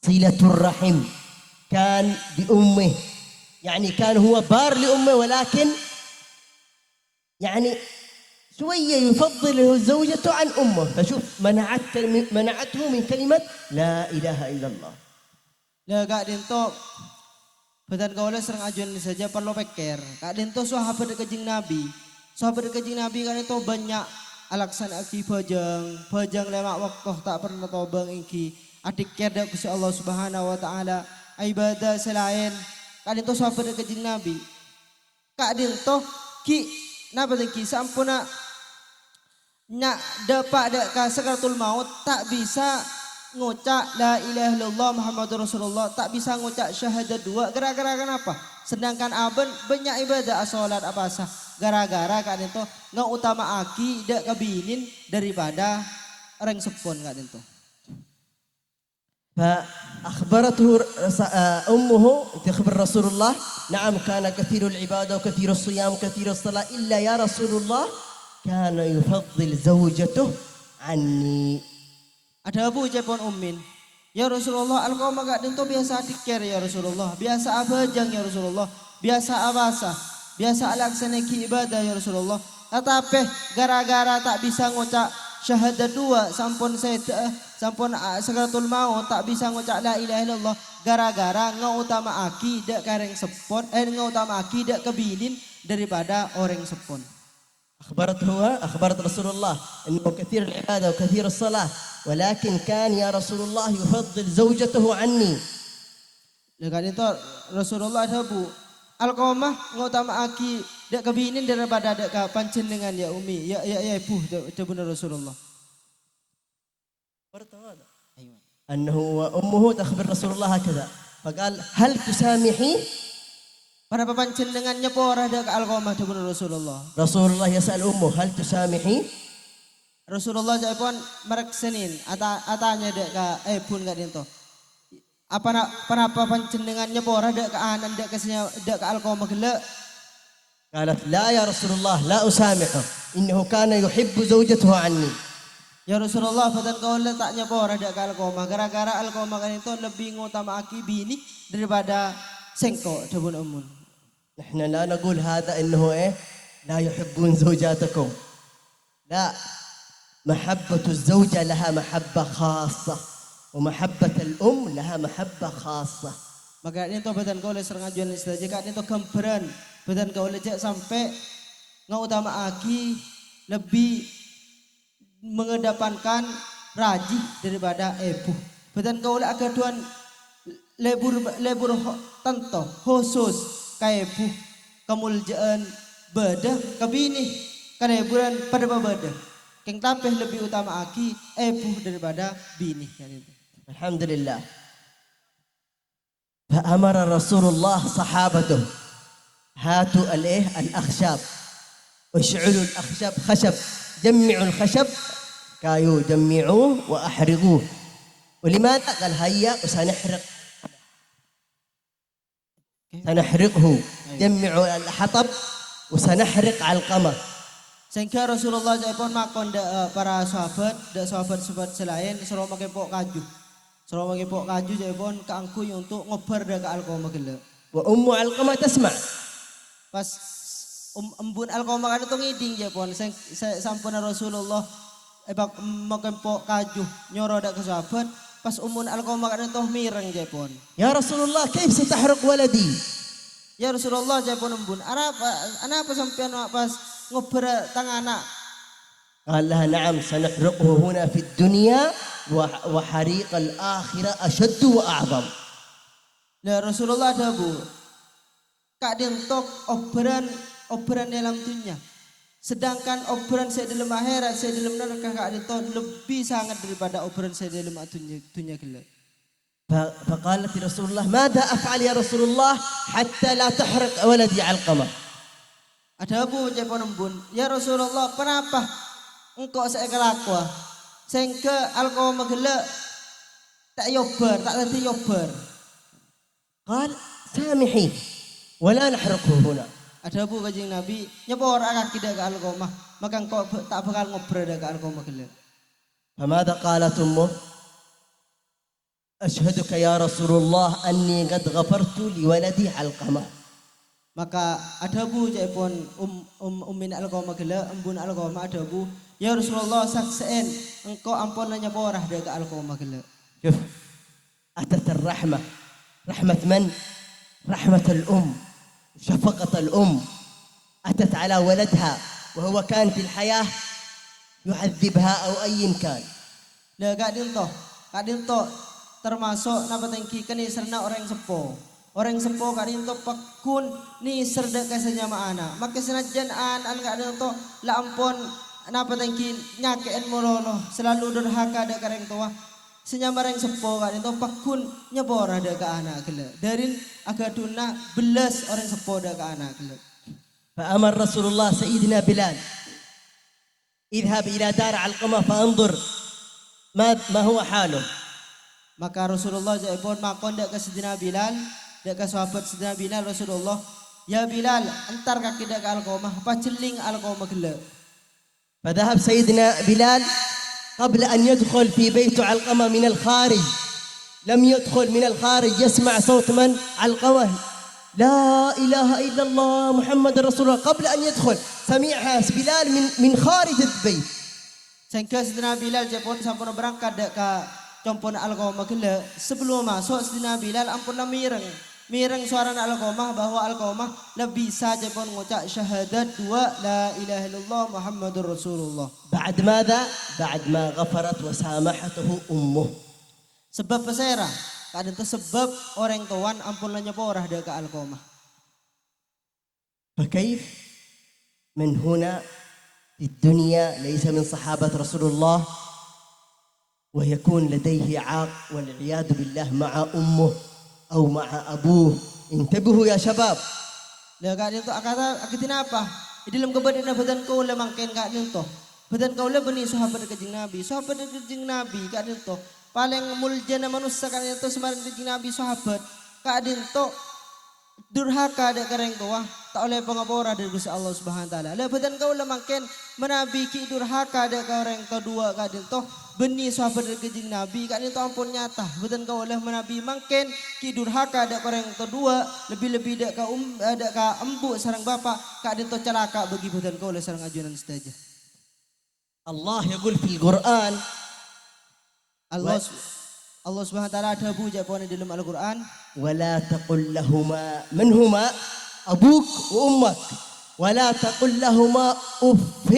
[SPEAKER 1] صلة الرحم. كان بأمه يعني كان هو بار لأمه ولكن يعني شوية يفضل زوجته عن أمه. فشوف منعته من كلمة لا إله إلا الله.
[SPEAKER 2] Lega dinto badan kaula serang ajuan saja perlu peker. Kak dinto sahabat kejing Nabi. Sahabat kejing Nabi kan itu banyak alaksan aki bajang lemak waktu tak pernah tobang ingki. Adik kerda Gusti Allah Subhanahu wa taala ibadah selain kak dinto sahabat kejing Nabi. Kak dinto ki napa ki sampuna nak dapat dek sakratul maut tak bisa ngucap la ilaha illallah Muhammadur Rasulullah, tak bisa ngucap syahadat dua gara-gara kenapa? Sedangkan aben banyak ibadah salat apa sah gara-gara kan itu ngau utama aki dek kebinin daripada orang sepon kan itu.
[SPEAKER 1] فأخبرته أمه تخبر رسول الله نعم كان كثير العبادة وكثير الصيام وكثير الصلاة إلا يا رسول الله كان يفضل زوجته عني.
[SPEAKER 2] Ada Abu Jepun Ummin. Ya Rasulullah Alqamah gak dinto biasa dikir ya Rasulullah. Biasa abajang ya Rasulullah. Biasa abasa. Biasa alaksanaki ibadah ya Rasulullah. Tetapi gara-gara tak bisa ngucap syahadat dua sampun sakratul maut tak bisa ngucap la ilaha illallah gara-gara ngautama aki dak kareng sepon ngautama aki dak kebinin daripada orang sepon.
[SPEAKER 1] أخبرت رسول الله أنه كثير العبادة وكثير الصلاة ولكن كان يا رسول الله يفضل زوجته عني.
[SPEAKER 2] Lekan itu Rasulullah ada bu Alqamah ngutamaaki dek kebinin daripada dek ka panjenengan ya umi ya ibu itu benar Rasulullah.
[SPEAKER 1] أنه وأمه تخبر رسول الله هكذا فقال هل تسامحي
[SPEAKER 2] Pada panjenengannya porah dek ka Alqamah itu benar Rasulullah.
[SPEAKER 1] رسول الله يسأل أمه هل تسامحي
[SPEAKER 2] Rasulullah japon mereksenin atanya dek ka pun gak dinto. Kenapa panjenengannya porah dek ka anan dek ka Alqamah gele.
[SPEAKER 1] قالت لا يا رسول الله لا أسامحه إنه كان يحب زوجته عني.
[SPEAKER 2] Ya Rasulullah badan kau letaknya porah dek ka Alqamah gara-gara Alqamah kan itu lebih ngutamaaki bini daripada sengko debun umun.
[SPEAKER 1] نحن لا نقول هذا إنه لا يحبون زوجاتكم لا محبة الزوجة لها محبة خاصة ومحبة الأم لها محبة خاصة.
[SPEAKER 2] Maka ini to badan kau le serangajuan istilah kan itu gambaran badan kau le sampai ngutamaaki lebih mengedepankan rajih daripada ibu. Badan kau le agaduan lebur tento khusus kayak ibu kemuljaan bedah kebini kaneburan pada bedah. Keng tapeh lebih utama aki ibu daripada bini kan itu.
[SPEAKER 1] Alhamdulillah. فأمر رسول الله صحابته هاتوا الأخشاب واشعلوا الأخشاب خشب جمعوا الخشب كايو جمعوه وأحرقوه. ولماذا؟ قال هيا سنحرقه جمعوا الحطب وسنحرق علقمة.
[SPEAKER 2] Sehingga Rasulullah pun makon para sahabat selain suruh pakai pok kaju. Suruh pakai pok kaju pun keangkuy untuk ngobar ke Alqamah gele.
[SPEAKER 1] Wa ummu Alqamah tasma'.
[SPEAKER 2] Pas embun Alqamah kan itu ngiding pun sampun Rasulullah makan pok kaju nyoro dak ke sahabat. Pas umun Alqamah kan itu mireng pun.
[SPEAKER 1] Ya Rasulullah, kaif satahriq waladi?
[SPEAKER 2] Ya Rasulullah pun embun. Apa sampean pas ngobar tang anak?
[SPEAKER 1] قال لها نعم سنحرقه هنا في الدنيا وحريق الآخرة أشد وأعظم.
[SPEAKER 2] Nah Rasulullah ada bu, kak dintok operan dalam dunia. Sedangkan operan saya dalam akhirat, saya dalam neraka kak dintok lebih sangat daripada operan saya dalam dunia gelap.
[SPEAKER 1] فقالت رسول الله ماذا أفعل يا رسول الله حتى لا تحرق ولدي علقمة.
[SPEAKER 2] Ada bu jepon embun, ya Rasulullah kenapa engkau saya kelakua sehingga Alqamah gelap tak tadi yobar.
[SPEAKER 1] قال سامحي ولا نحرقه هنا.
[SPEAKER 2] Ada bu kajing Nabi nyebor kaki dak ke Alqamah maka engkau tak bakal ngobrol dak ke Alqamah gelap.
[SPEAKER 1] فماذا قالت أمه؟ أشهدك يا رسول الله أني قد غفرت لولدي علقمة.
[SPEAKER 2] Maka ada bu jepon ummin Alqamah gelap embun Alqamah ada bu ya Rasulullah sakseen engkau ampun nanya porah dak ke Alqamah gelap.
[SPEAKER 1] شوف أتت الرحمة رحمة من؟ رحمة الأم شفقة الأم أتت على ولدها وهو كان في الحياة يعذبها أو أي كان.
[SPEAKER 2] Lah kak dinto termasuk napa tengki kani serna orang sepo. Orang sepo kak dinto pakun ni serda kasanya maana. Maka senajan an kak dinto la ampun napa tengki nyakeen molono selalu durhaka dak kareng tua. Senyamareng sepo kan itu pakun nyebor ada ke anak gele. Darin agaduna belas orang sepo ada ke anak gele.
[SPEAKER 1] فأمر رسول الله سيدنا بلال اذهب إلى دار علقمة فانظر ما هو حاله.
[SPEAKER 2] Maka Rasulullah pun makon dak ke Sidina Bilal, dak ke sahabat Sidina Bilal Rasulullah, ya Bilal entar kaki dak ke Alqamah, paceling Alqamah gele.
[SPEAKER 1] فذهب سيدنا بلال قبل أن يدخل في بيت علقمة من الخارج لم يدخل من الخارج يسمع صوت من؟ علقمة لا إله إلا الله محمد رسول الله. قبل أن يدخل سمعها بلال من خارج البيت.
[SPEAKER 2] Sehingga Sidina Bilal pun sampun berangkat dak ke compon Alqamah gele. Sebelum masuk Sidina Bilal ampun mireng suara Alqamah bahwa Alqamah lebih saja pun ngucap syahadat dua la ilaha illallah Muhammadur Rasulullah.
[SPEAKER 1] بعد ماذا؟ بعد ما غفرت وسامحته أمه.
[SPEAKER 2] Sebab pesera kadang tu sebab orang tuan ampun lah nyopo orah dek alkomah.
[SPEAKER 1] فكيف من هنا في الدنيا ليس من صحابة رسول الله ويكون لديه عاق والعياذ بالله مع أمه أو مع أبوه. انتبهوا يا شباب.
[SPEAKER 2] Lah kadang tu kata akitin apa? Di dalam kebadan badan kau le mangken kadang tu. Badan kau le beni sahabat kejing Nabi. Sahabat kejing Nabi kadang tu paling muljana manusia kadang tu sembarang kejing Nabi sahabat. Kadang tu durhaka dek kareng tua tak oleh pengapora dari Gusti Allah Subhanahu wa taala. Lah badan kau le mangken menabi ki durhaka dek kareng kedua kadang tu beni sahabat kejing Nabi kadang tu ampun nyata. Badan kau le menabi mangken ki durhaka dek kareng kedua lebih-lebih dek ka embu sareng bapak kadang tu celaka bagi badan kau le sareng ajunan saja.
[SPEAKER 1] Allah يقول في القرآن
[SPEAKER 2] Allah Subhanahu wa taala ada bu japone di dalam Al-Qur'an.
[SPEAKER 1] ولا تقل لهما من هما أبوك وأمك ولا تقل لهما أف.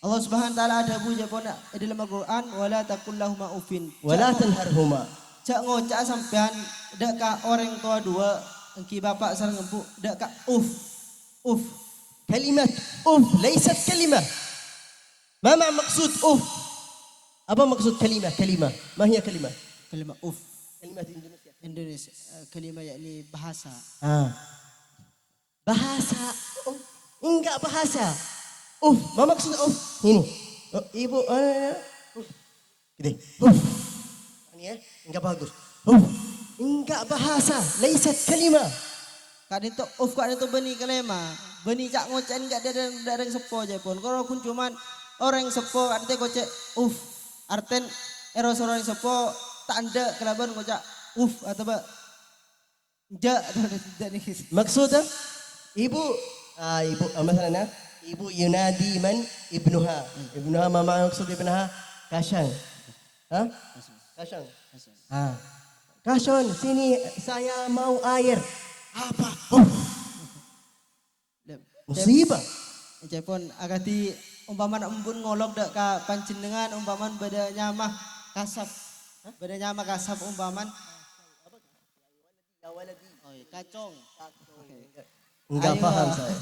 [SPEAKER 2] Allah Subhanahu wa taala ada bu japone di dalam Al-Qur'an wala taqul lahuma uffin.
[SPEAKER 1] ولا تنهرهما.
[SPEAKER 2] Cak ngocak sampean dak ka orang tua dua engki bapak sareng empu dak ka uf.
[SPEAKER 1] كلمة أف ليست كلمة. ما معنى مقصود أف؟ أبا مقصود كلمة ما هي كلمة؟
[SPEAKER 2] Kalimat uf
[SPEAKER 1] كلمة إندونيسيا.
[SPEAKER 2] Indonesia kalimat yakni bahasa.
[SPEAKER 1] Bahasa. Enggak bahasa. Ma maksud ini. Ibu gede. Ini ya, enggak bagus. Enggak bahasa, laisat kalimah.
[SPEAKER 2] Kadang tu kadang tu beni kalema. Beni cak ngocen enggak ada sepo je pun. Kalau kun cuman orang sepo kadang tu ngocek arten eros orang sepo tak ada kelaban ngocak atau apa?
[SPEAKER 1] Maksudnya ibu مثلا ibu yunadi man ibnuha ma maksud ibnaha kashan. Kashan sini saya mau air. Apa? Musibah.
[SPEAKER 2] Jepun agati umpaman embun ngolok dak ka panjenengan umpaman beda nyamah kasap. Beda nyamah kasap umpaman kacong.
[SPEAKER 1] Enggak paham saya.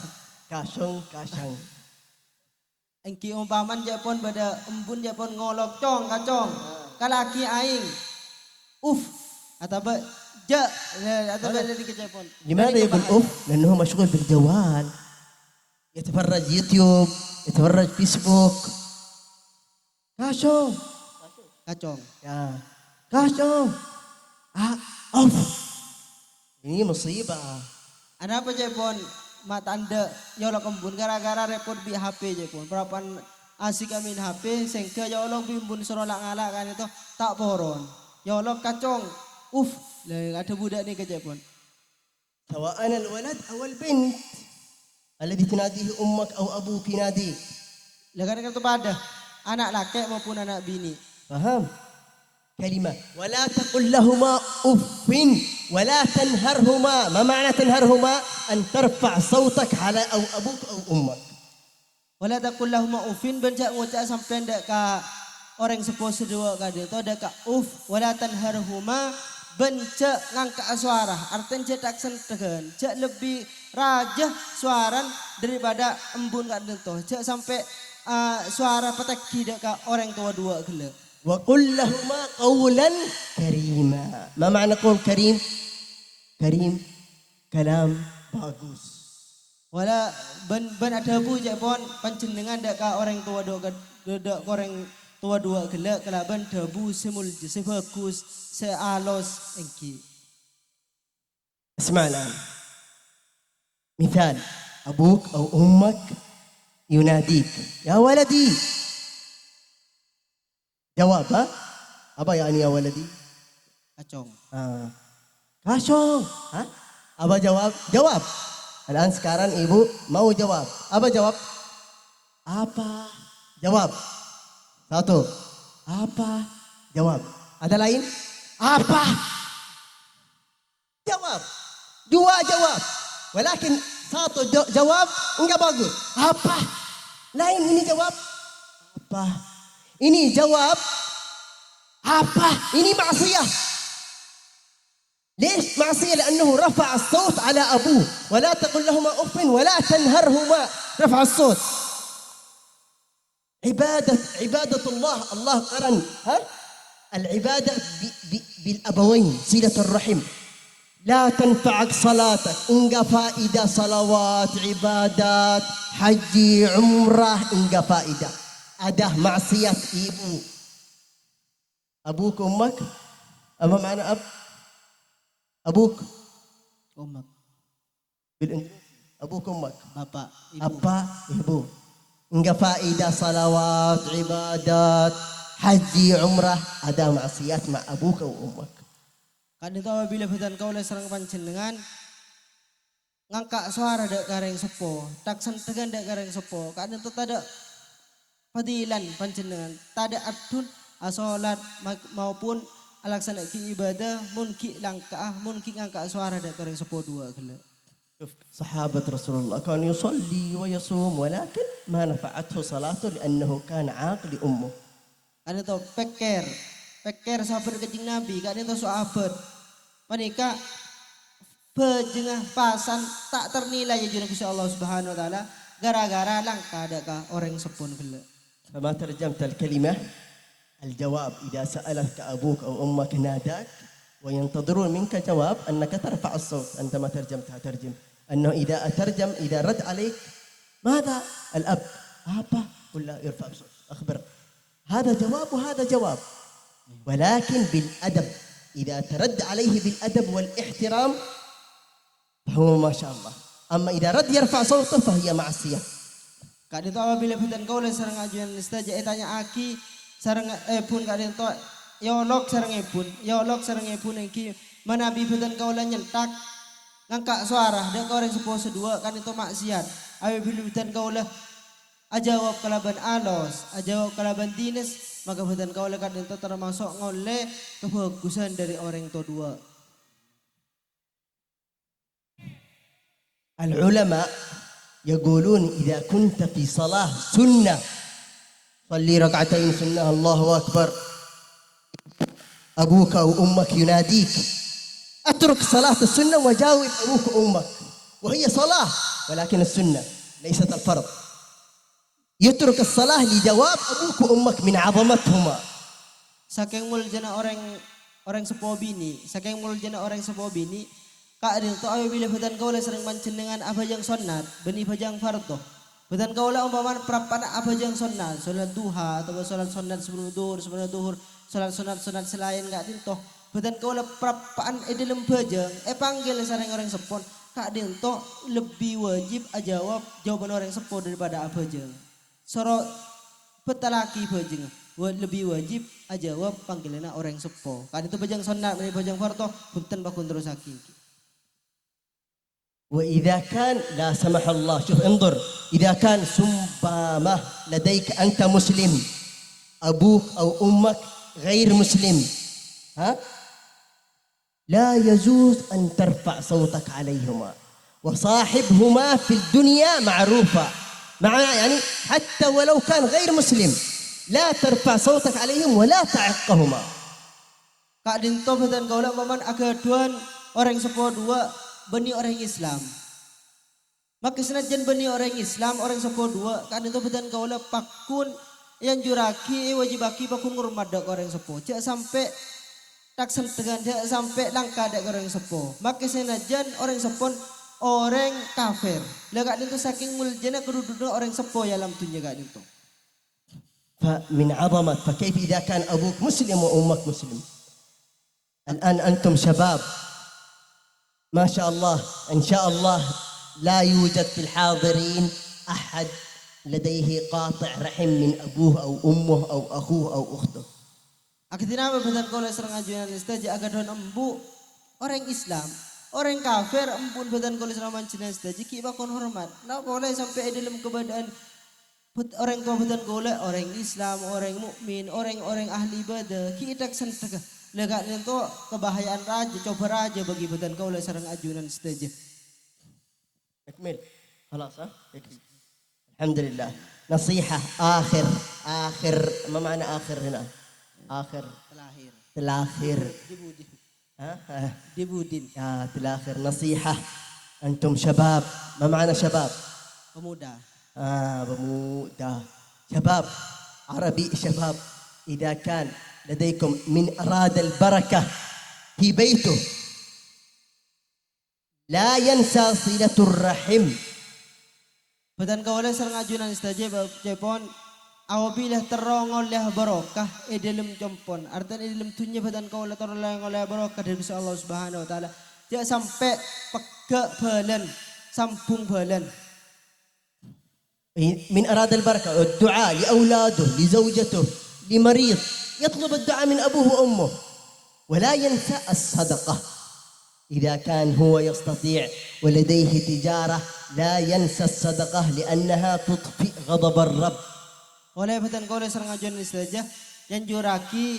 [SPEAKER 1] Kacong.
[SPEAKER 2] Engki umpaman Jepun beda embun Jepun ngolok kacong. Kalaki aing. Atau atau beda di Jepun.
[SPEAKER 1] لماذا يقول لأنه مشغول بالجوال. يتفرج يوتيوب، يتفرج فيسبوك. كاشون. يا كاشون. Ini musibah.
[SPEAKER 2] Ada apa Jepun? Mata anda nyolok embun gara-gara repot bi HP Jepun. Berapa asik amin HP sehingga nyolok bimbun serolak ngalak kan itu tak poron. Nyolok kacong. Ada budak ni ke Jepun.
[SPEAKER 1] سواء الولد أو البنت الذي تناديه أمك أو أبوك يناديك.
[SPEAKER 2] Lagan itu pada anak laki maupun anak bini.
[SPEAKER 1] Faham? كلمة ولا تقل لهما أف ولا تنهرهما. ما معنى تنهرهما؟ أن ترفع صوتك على أو أبوك أو أمك.
[SPEAKER 2] ولا تقل لهما أف bencak ngucap sampai ndak ka orang sepuh sedua ka dia tu dak ka wala tanharhuma bencak ngangkat suara artinya cek tak sentegen cek lebih rajah suaran daripada embun ka dia tu cek sampai suara petaki dak ka orang tua dua gele.
[SPEAKER 1] وقل لهما قولا كريما. ما معنى قول كريم؟ كريم كلام bagus.
[SPEAKER 2] Wala ben ada bu Jepun panjenengan dak ka orang tua dua gelak kelaban debu semul sebagus sealos engki.
[SPEAKER 1] اسمع الآن مثال أبوك أو أمك يناديك يا ولدي. جواب apa يعني يا ولدي؟
[SPEAKER 2] Kacong.
[SPEAKER 1] Kacong. Apa jawab? Jawab. الآن sekarang ibu mau jawab. Apa jawab? Apa? Jawab. Satu. Apa? Jawab. Ada lain? Apa? Jawab. Dua jawab. Walakin satu jawab enggak bagus. Apa? Lain ini jawab. Apa? Ini jawab. Apa? Ini maksiyah. ليش معصية؟ لأنه رفع الصوت على أبوه. ولا تقل لهما أف ولا تنهرهما. رفع الصوت. عبادة الله قرن العبادة بالأبوين، صلة الرحم. لا تنفعك صلاتك إنقى فائدة، صلوات عبادات حج عمره إنقى فائدة. أده معصية أبوك أمك. أما معنى أب؟ أبوك
[SPEAKER 2] Umak,
[SPEAKER 1] بالإنجليزي أبوك أمك.
[SPEAKER 2] bapak, ibu.
[SPEAKER 1] أبا إبو إنقى فائدة، صلوات عبادات حج عمره. أده معصيات مع أبوك وأمك.
[SPEAKER 2] Kadin to apabila bedan kaula sareng panjenengan ngangkat suara dek gareng sepo, tak sentegan dek gareng sepo. Kadin to tada fadilan panjenengan, tada adun asolat maupun alaksana ki ibadah mun ki langkah mun ki ngangkat suara dek gareng sepo dua gele.
[SPEAKER 1] صحابة رسول الله كان يصلي ويصوم ولكن ما نفعته صلاته لأنه كان عاق لأمه.
[SPEAKER 2] Kadin to peker sahabat kejing Nabi, kadin to sahabat menika pejengah pasan tak ternilai ya Gusti Allah Subhanahu wa taala gara-gara langka adakah orang sepun gele.
[SPEAKER 1] فما ترجمت الكلمة الجواب إذا سألك أبوك أو أمك ناداك وينتظرون منك جواب أنك ترفع الصوت. أنت ما ترجمتها. ترجم أنه إذا رد عليك ماذا الأب أبا قل لا يرفع الصوت أخبر. هذا جواب وهذا جواب، ولكن بالأدب. إذا ترد عليه بالأدب والاحترام فهو ما شاء الله. أما إذا رد يرفع صوته فهي معصية.
[SPEAKER 2] Kadin to apabila bedan kaula sareng ajuan istaja tanya aki sareng pun kadin to yolok sareng epun iki manabi bedan kaula nyentak ngangkat suara dek orang sepuh sedua kan itu maksiat. Apabila bedan kaula ajawab kalaban alos, ajawab kalaban dinis, maka bedan kaula kadin to termasuk ngoleh kebagusan dari orang to dua.
[SPEAKER 1] العلماء يقولون إذا كنت في صلاة سنة صلي ركعتين سنة الله أكبر، أبوك أو أمك يناديك أترك صلاة السنة وجاوب أبوك وأمك، وهي صلاة ولكن السنة ليست الفرض. يترك الصلاة لجواب أبوك وأمك من عظمتهما.
[SPEAKER 2] Saking muljana orang sepuh bini, saking muljana orang sepuh bini, Kak Adil to apabila bedan kaula sering panjenengan abajang sunat, beni bajang fardo. Bedan kaula umpama prapana abajang sunat, salat duha atau salat sunat sebelum duhur, salat sunat selain Kak Adil to. Bedan kaula prapaan dalam bajang, panggil sareng orang sepon. Kak Adil to lebih wajib ajawab jawaban orang sepon daripada abajang. Soro petalaki bajang lebih wajib ajawab panggilan orang sepo. Kak Adil to bajang sunat, beni bajang fardo, bukten bakun terus aki.
[SPEAKER 1] وإذا كان لا سمح الله شوف انظر، إذا كان سمبامة لديك أنت مسلم، أبوك أو أمك غير مسلم، لا يجوز أن ترفع صوتك عليهما، وصاحبهما في الدنيا معروفة يعني حتى ولو كان غير مسلم لا ترفع صوتك عليهم ولا تعقهما.
[SPEAKER 2] Kak Dinto bedan kaula paman agaduan orang sepo dua beni orang Islam. Maka senajan beni orang Islam, orang sepo dua, kan itu bedan kaula pakun yang juraki wajibaki pakun ngurmat dak orang sepo. Cak sampai tak sentengan, cak sampai langka dak orang sepo. Maka senajan orang sepon orang kafir. Lah kak itu saking muljana keduduknya orang sepo ya alam dunia kak itu.
[SPEAKER 1] فمن عظمة فكيف إذا كان أبوك مسلم وأمك مسلم. الآن أنتم شباب ما شاء الله إن شاء الله لا يوجد في الحاضرين أحد لديه قاطع رحم من أبوه أو أمه أو أخوه أو أخته.
[SPEAKER 2] Akitina bedan kaula serang ajuan istaja agadon embu orang Islam, orang kafir empun bedan kaula serang manjina istaja ki bakon hormat. Nah boleh sampai dalam keadaan orang tua bedan kaula orang Islam, orang mukmin, orang ahli ibadah ki tak sentega. Lega itu kebahayaan raja, coba raja bagi bedan kaula sareng ajunan saja.
[SPEAKER 1] اكمل خلاص يكفي. الحمد لله. نصيحة آخر ما معنى آخر هنا؟ آخر
[SPEAKER 2] Terakhir.
[SPEAKER 1] الآخر ها
[SPEAKER 2] di Budin.
[SPEAKER 1] يا في الآخر نصيحة، أنتم شباب، ما معنى شباب؟
[SPEAKER 2] Pemuda.
[SPEAKER 1] بموتة شباب عربي شباب. إذا كان لديكم من أراد البركة في بيته لا ينسى صلة الرحم.
[SPEAKER 2] Badan kaula sareng ajunan istaje cepon apabila terong oleh barokah dalam compon artinya dalam tunya badan kaula terong oleh barokah dari Gusti Allah Subhanahu wa taala. Dia sampai pegak balen, sambung balen.
[SPEAKER 1] من أراد البركة والدعاء لأولاده لزوجته لمريض يطلب الدعاء من أبوه وأمه ولا ينسى الصدقة. إذا كان هو يستطيع ولديه تجارة لا ينسى الصدقة لأنها تطفئ غضب الرب.
[SPEAKER 2] Oleh badan kaula sareng ajunan istaje yang juraki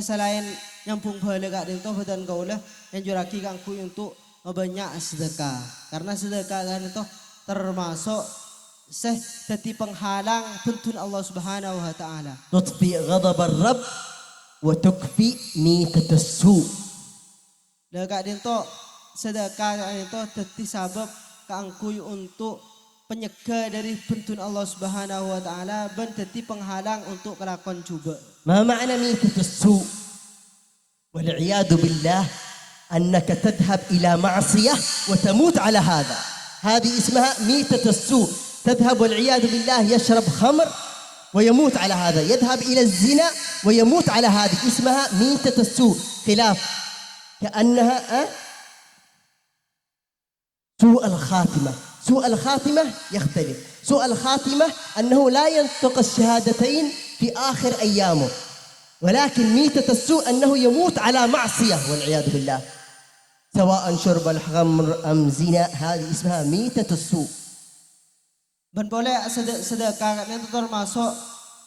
[SPEAKER 2] selain nyampung bale kak dito badan kaula yang juraki kangku untuk banyak sedekah. Karena sedekah kan itu termasuk dadi penghalang tuntun Allah Subhanahu wa taala.
[SPEAKER 1] تطفئ غضب الرب وتكفي ميتة السوء.
[SPEAKER 2] Kak dito sedekah kak dito dadi sabab kaangkuy untuk penyegah dari tuntun Allah Subhanahu wa taala ben dadi penghalang untuk kelakon coba.
[SPEAKER 1] ما معنى ميتة السوء؟ والعياذ بالله أنك تذهب إلى معصية وتموت على هذا. هذه اسمها ميتة السوء. تذهب والعياذ بالله يشرب خمر ويموت على هذا، يذهب إلى الزنا ويموت على هذه، اسمها ميتة السوء. خلاف كأنها سوء الخاتمة. سوء الخاتمة يختلف. سوء الخاتمة أنه لا ينطق الشهادتين في آخر أيامه، ولكن ميتة السوء أنه يموت على معصية والعياذ بالله، سواء شرب الخمر أم زنا، هذه اسمها ميتة السوء.
[SPEAKER 2] Ben boleh sedekah itu termasuk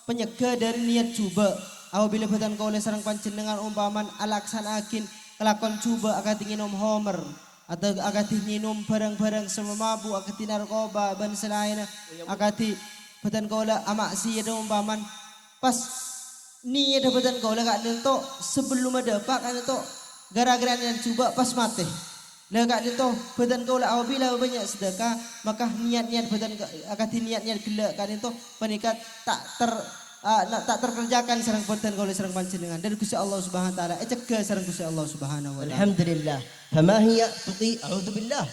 [SPEAKER 2] penyegah dari niat coba. Apabila badan kau oleh sareng panjenengan umpaman alaksanakin kelakon coba akati nginum homer atau akati nginum barang-barang semabuk akati narkoba dan selain akati badan kau oleh amaksi ada umpaman pas niat badan kau oleh kak itu sebelum ada pak kan itu gara-gara niat coba pas mati. Lah kak dito badan kau lah apabila banyak sedekah maka niat-niat badan akati niat-niat gila kak dito penikat tak terkerjakan sareng badan kau sareng panjenengan dari Gusti Allah Subhanahu wa taala cegah sareng Gusti Allah Subhanahu wa taala.
[SPEAKER 1] Alhamdulillah. فما هي تطيع أعوذ بالله.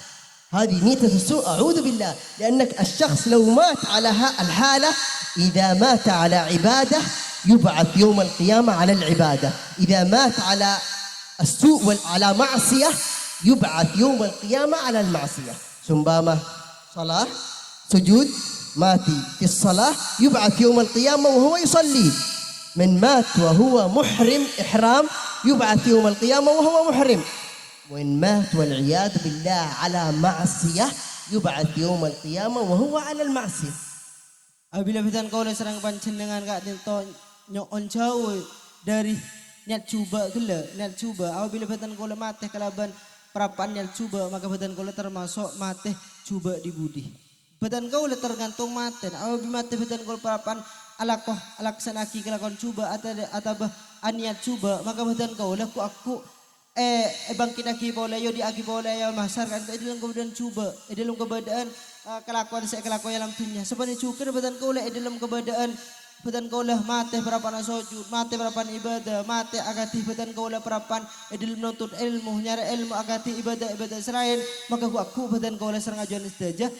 [SPEAKER 1] هذه ميتة السوء أعوذ بالله، لأنك الشخص لو مات على الحالة إذا مات على عبادة يبعث يوم القيامة على العبادة، إذا مات على السوء وعلى معصية يبعث يوم القيامة على المعصية. سنبامة صلاة سجود ماتي في الصلاة يبعث يوم القيامة وهو يصلي. من مات وهو محرم إحرام يبعث يوم القيامة وهو محرم. وإن مات والعياذ بالله على معصية يبعث يوم القيامة وهو على المعصية.
[SPEAKER 2] Apabila badan kau oleh sareng panjenengan kak dito nyon jauh dari niat coba gila niat coba. Apabila badan kau oleh mati kalaban perapan yang coba maka badan kau termasuk mati coba di budi. Badan kau tergantung mati. Apabila mati badan kau perapan alakoh alaksanaki kelakon coba atau aniat coba maka badan kau aku bangkit aki boleh yo di aki boleh yo masar kan itu dalam keadaan coba dalam keadaan kelakuan saya kelakuan dalam dunia sebenarnya cukup badan kau dalam keadaan badan kau lah mati berapan sujud mati berapan ibadah mati agati badan kau lah berapan dalam menuntut ilmu nyari ilmu agati ibadah selain maka aku badan kau lah serang ajuan saja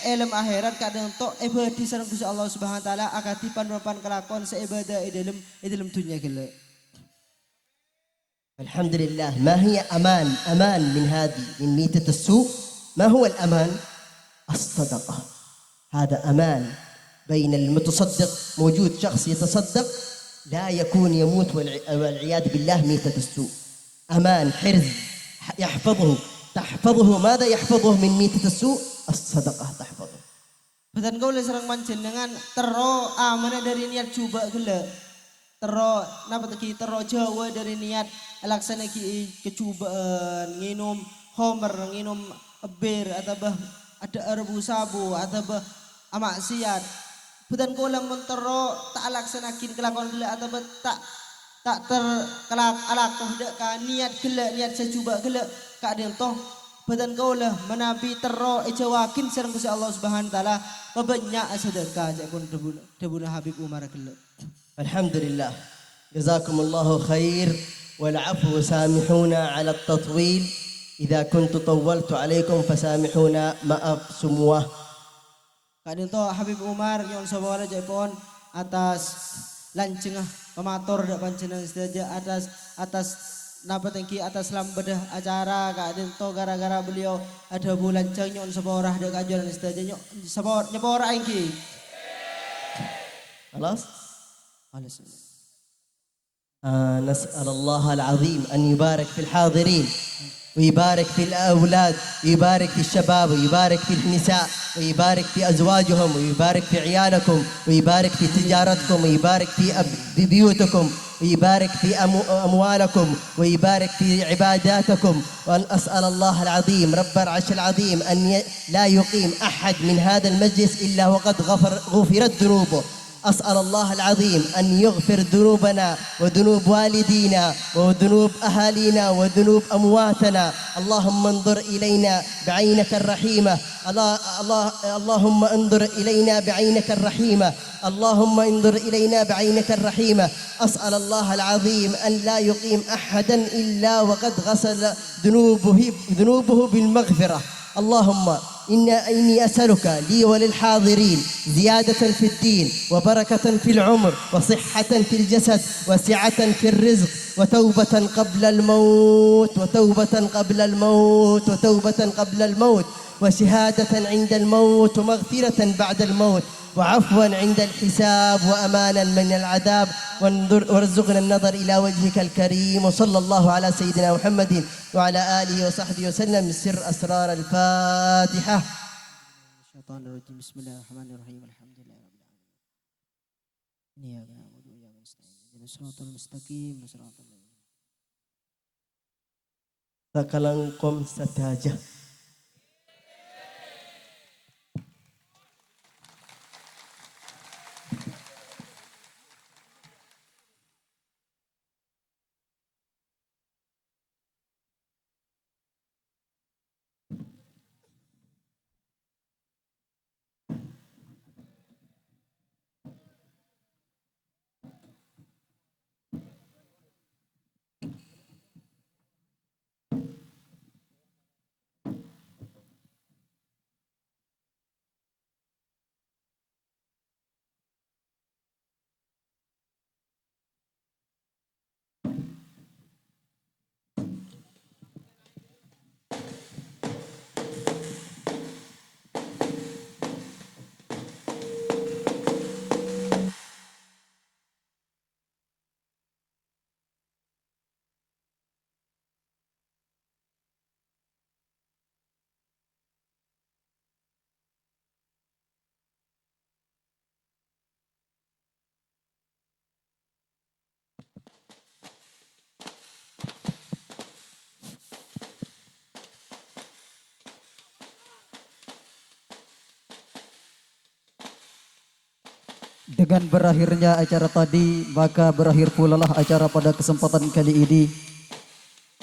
[SPEAKER 2] ilmu akhirat kadang untuk ibadah serang Gusti Allah Subhanahu wa taala agati pan berapan kelakuan seibadah dalam dunia gila.
[SPEAKER 1] الحمد لله. ما هي أمان من هذه من ميتة السوء؟ ما هو الأمان؟ الصدقة. هذا أمان بين المتصدق. موجود شخص يتصدق لا يكون يموت والعياذ بالله ميتة السوء. أمان حرز تحفظه ماذا يحفظه من ميتة السوء؟ الصدقة تحفظه.
[SPEAKER 2] Badan kau serang panjenengan tero amanah dari niat coba gila. Tero napa tadi tero Jawa dari niat laksana kecubaan nginum homer nginum bir atau ada erbu sabu atau amaksiat. Badan kau lang mentero tak laksanakin kelakuan gila atau tak tak terkelak alaqah dak ka niat gelak niat secuba gelak ka den toh badan kau lah menabi terro ejawakin serang Gusti Allah Subhanahu wa taala banyak sedekah jak kun debuna Habib Umar gelak.
[SPEAKER 1] Alhamdulillah. Jazakumullahu khair wal afwu samihuna ala at-tatwil. Idza kuntu tawwaltu alaikum fasamihuna, maaf semua.
[SPEAKER 2] Kadin to Habib Umar nyon sabawala jaipon atas lancengah pemator dak panjenengan saja atas napa tengki atas lambedah acara kadin to gara-gara beliau ada bulan ceng nyon sabawarah dak kajuan saja nyon sabawar nyabawar aingki.
[SPEAKER 1] خلاص؟
[SPEAKER 2] Alas.
[SPEAKER 1] نسأل الله العظيم أن يبارك في الحاضرين ويبارك في الأولاد ويبارك في الشباب ويبارك في النساء ويبارك في أزواجهم ويبارك في عيالكم ويبارك في تجارتكم ويبارك في بيوتكم ويبارك في أموالكم ويبارك في عباداتكم. وأن أسأل الله العظيم رب العرش العظيم أن لا يقيم أحد من هذا المجلس إلا وقد غفرت ذنوبه. أسأل الله العظيم أن يغفر ذنوبنا وذنوب والدينا وذنوب أهالينا وذنوب أمواتنا. اللهم انظر إلينا بعينك الرحيمة. اللهم انظر إلينا بعينك الرحيمة. اللهم انظر إلينا بعينك الرحيمة. أسأل الله العظيم أن لا يقيم أحدا إلا وقد غسل ذنوبه بالمغفرة. اللهم إني أسألك لي وللحاضرين زيادة في الدين وبركة في العمر وصحة في الجسد وسعة في الرزق وتوبة قبل الموت وتوبة قبل الموت وتوبة قبل الموت وشهادة عند الموت ومغفرة بعد الموت وعفوا عند الحساب وأمانا من العذاب وارزقنا النظر إلى وجهك الكريم. وصلى الله على سيدنا محمد وعلى آله وصحبه وسلم. سر أسرار الفاتحة.
[SPEAKER 2] الشيطان الرجيم. بسم الله الرحمن الرحيم. الحمد لله رب العالمين. إياك نعبد وإياك نستعين. اهدنا الصراط المستقيم صراط الذين
[SPEAKER 1] Sekelengkum saja.
[SPEAKER 3] Dengan berakhirnya acara tadi, maka berakhir pula lah acara pada kesempatan kali ini.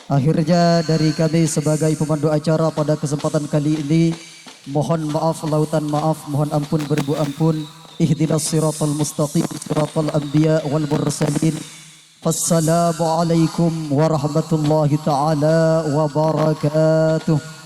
[SPEAKER 3] Akhirnya dari kami sebagai pemandu acara pada kesempatan kali ini, mohon maaf lautan maaf, mohon ampun beribu ampun. Ihdinas siratal mustaqim, siratal anbiya wal mursalin. Wassalamualaikum warahmatullahi taala wabarakatuh.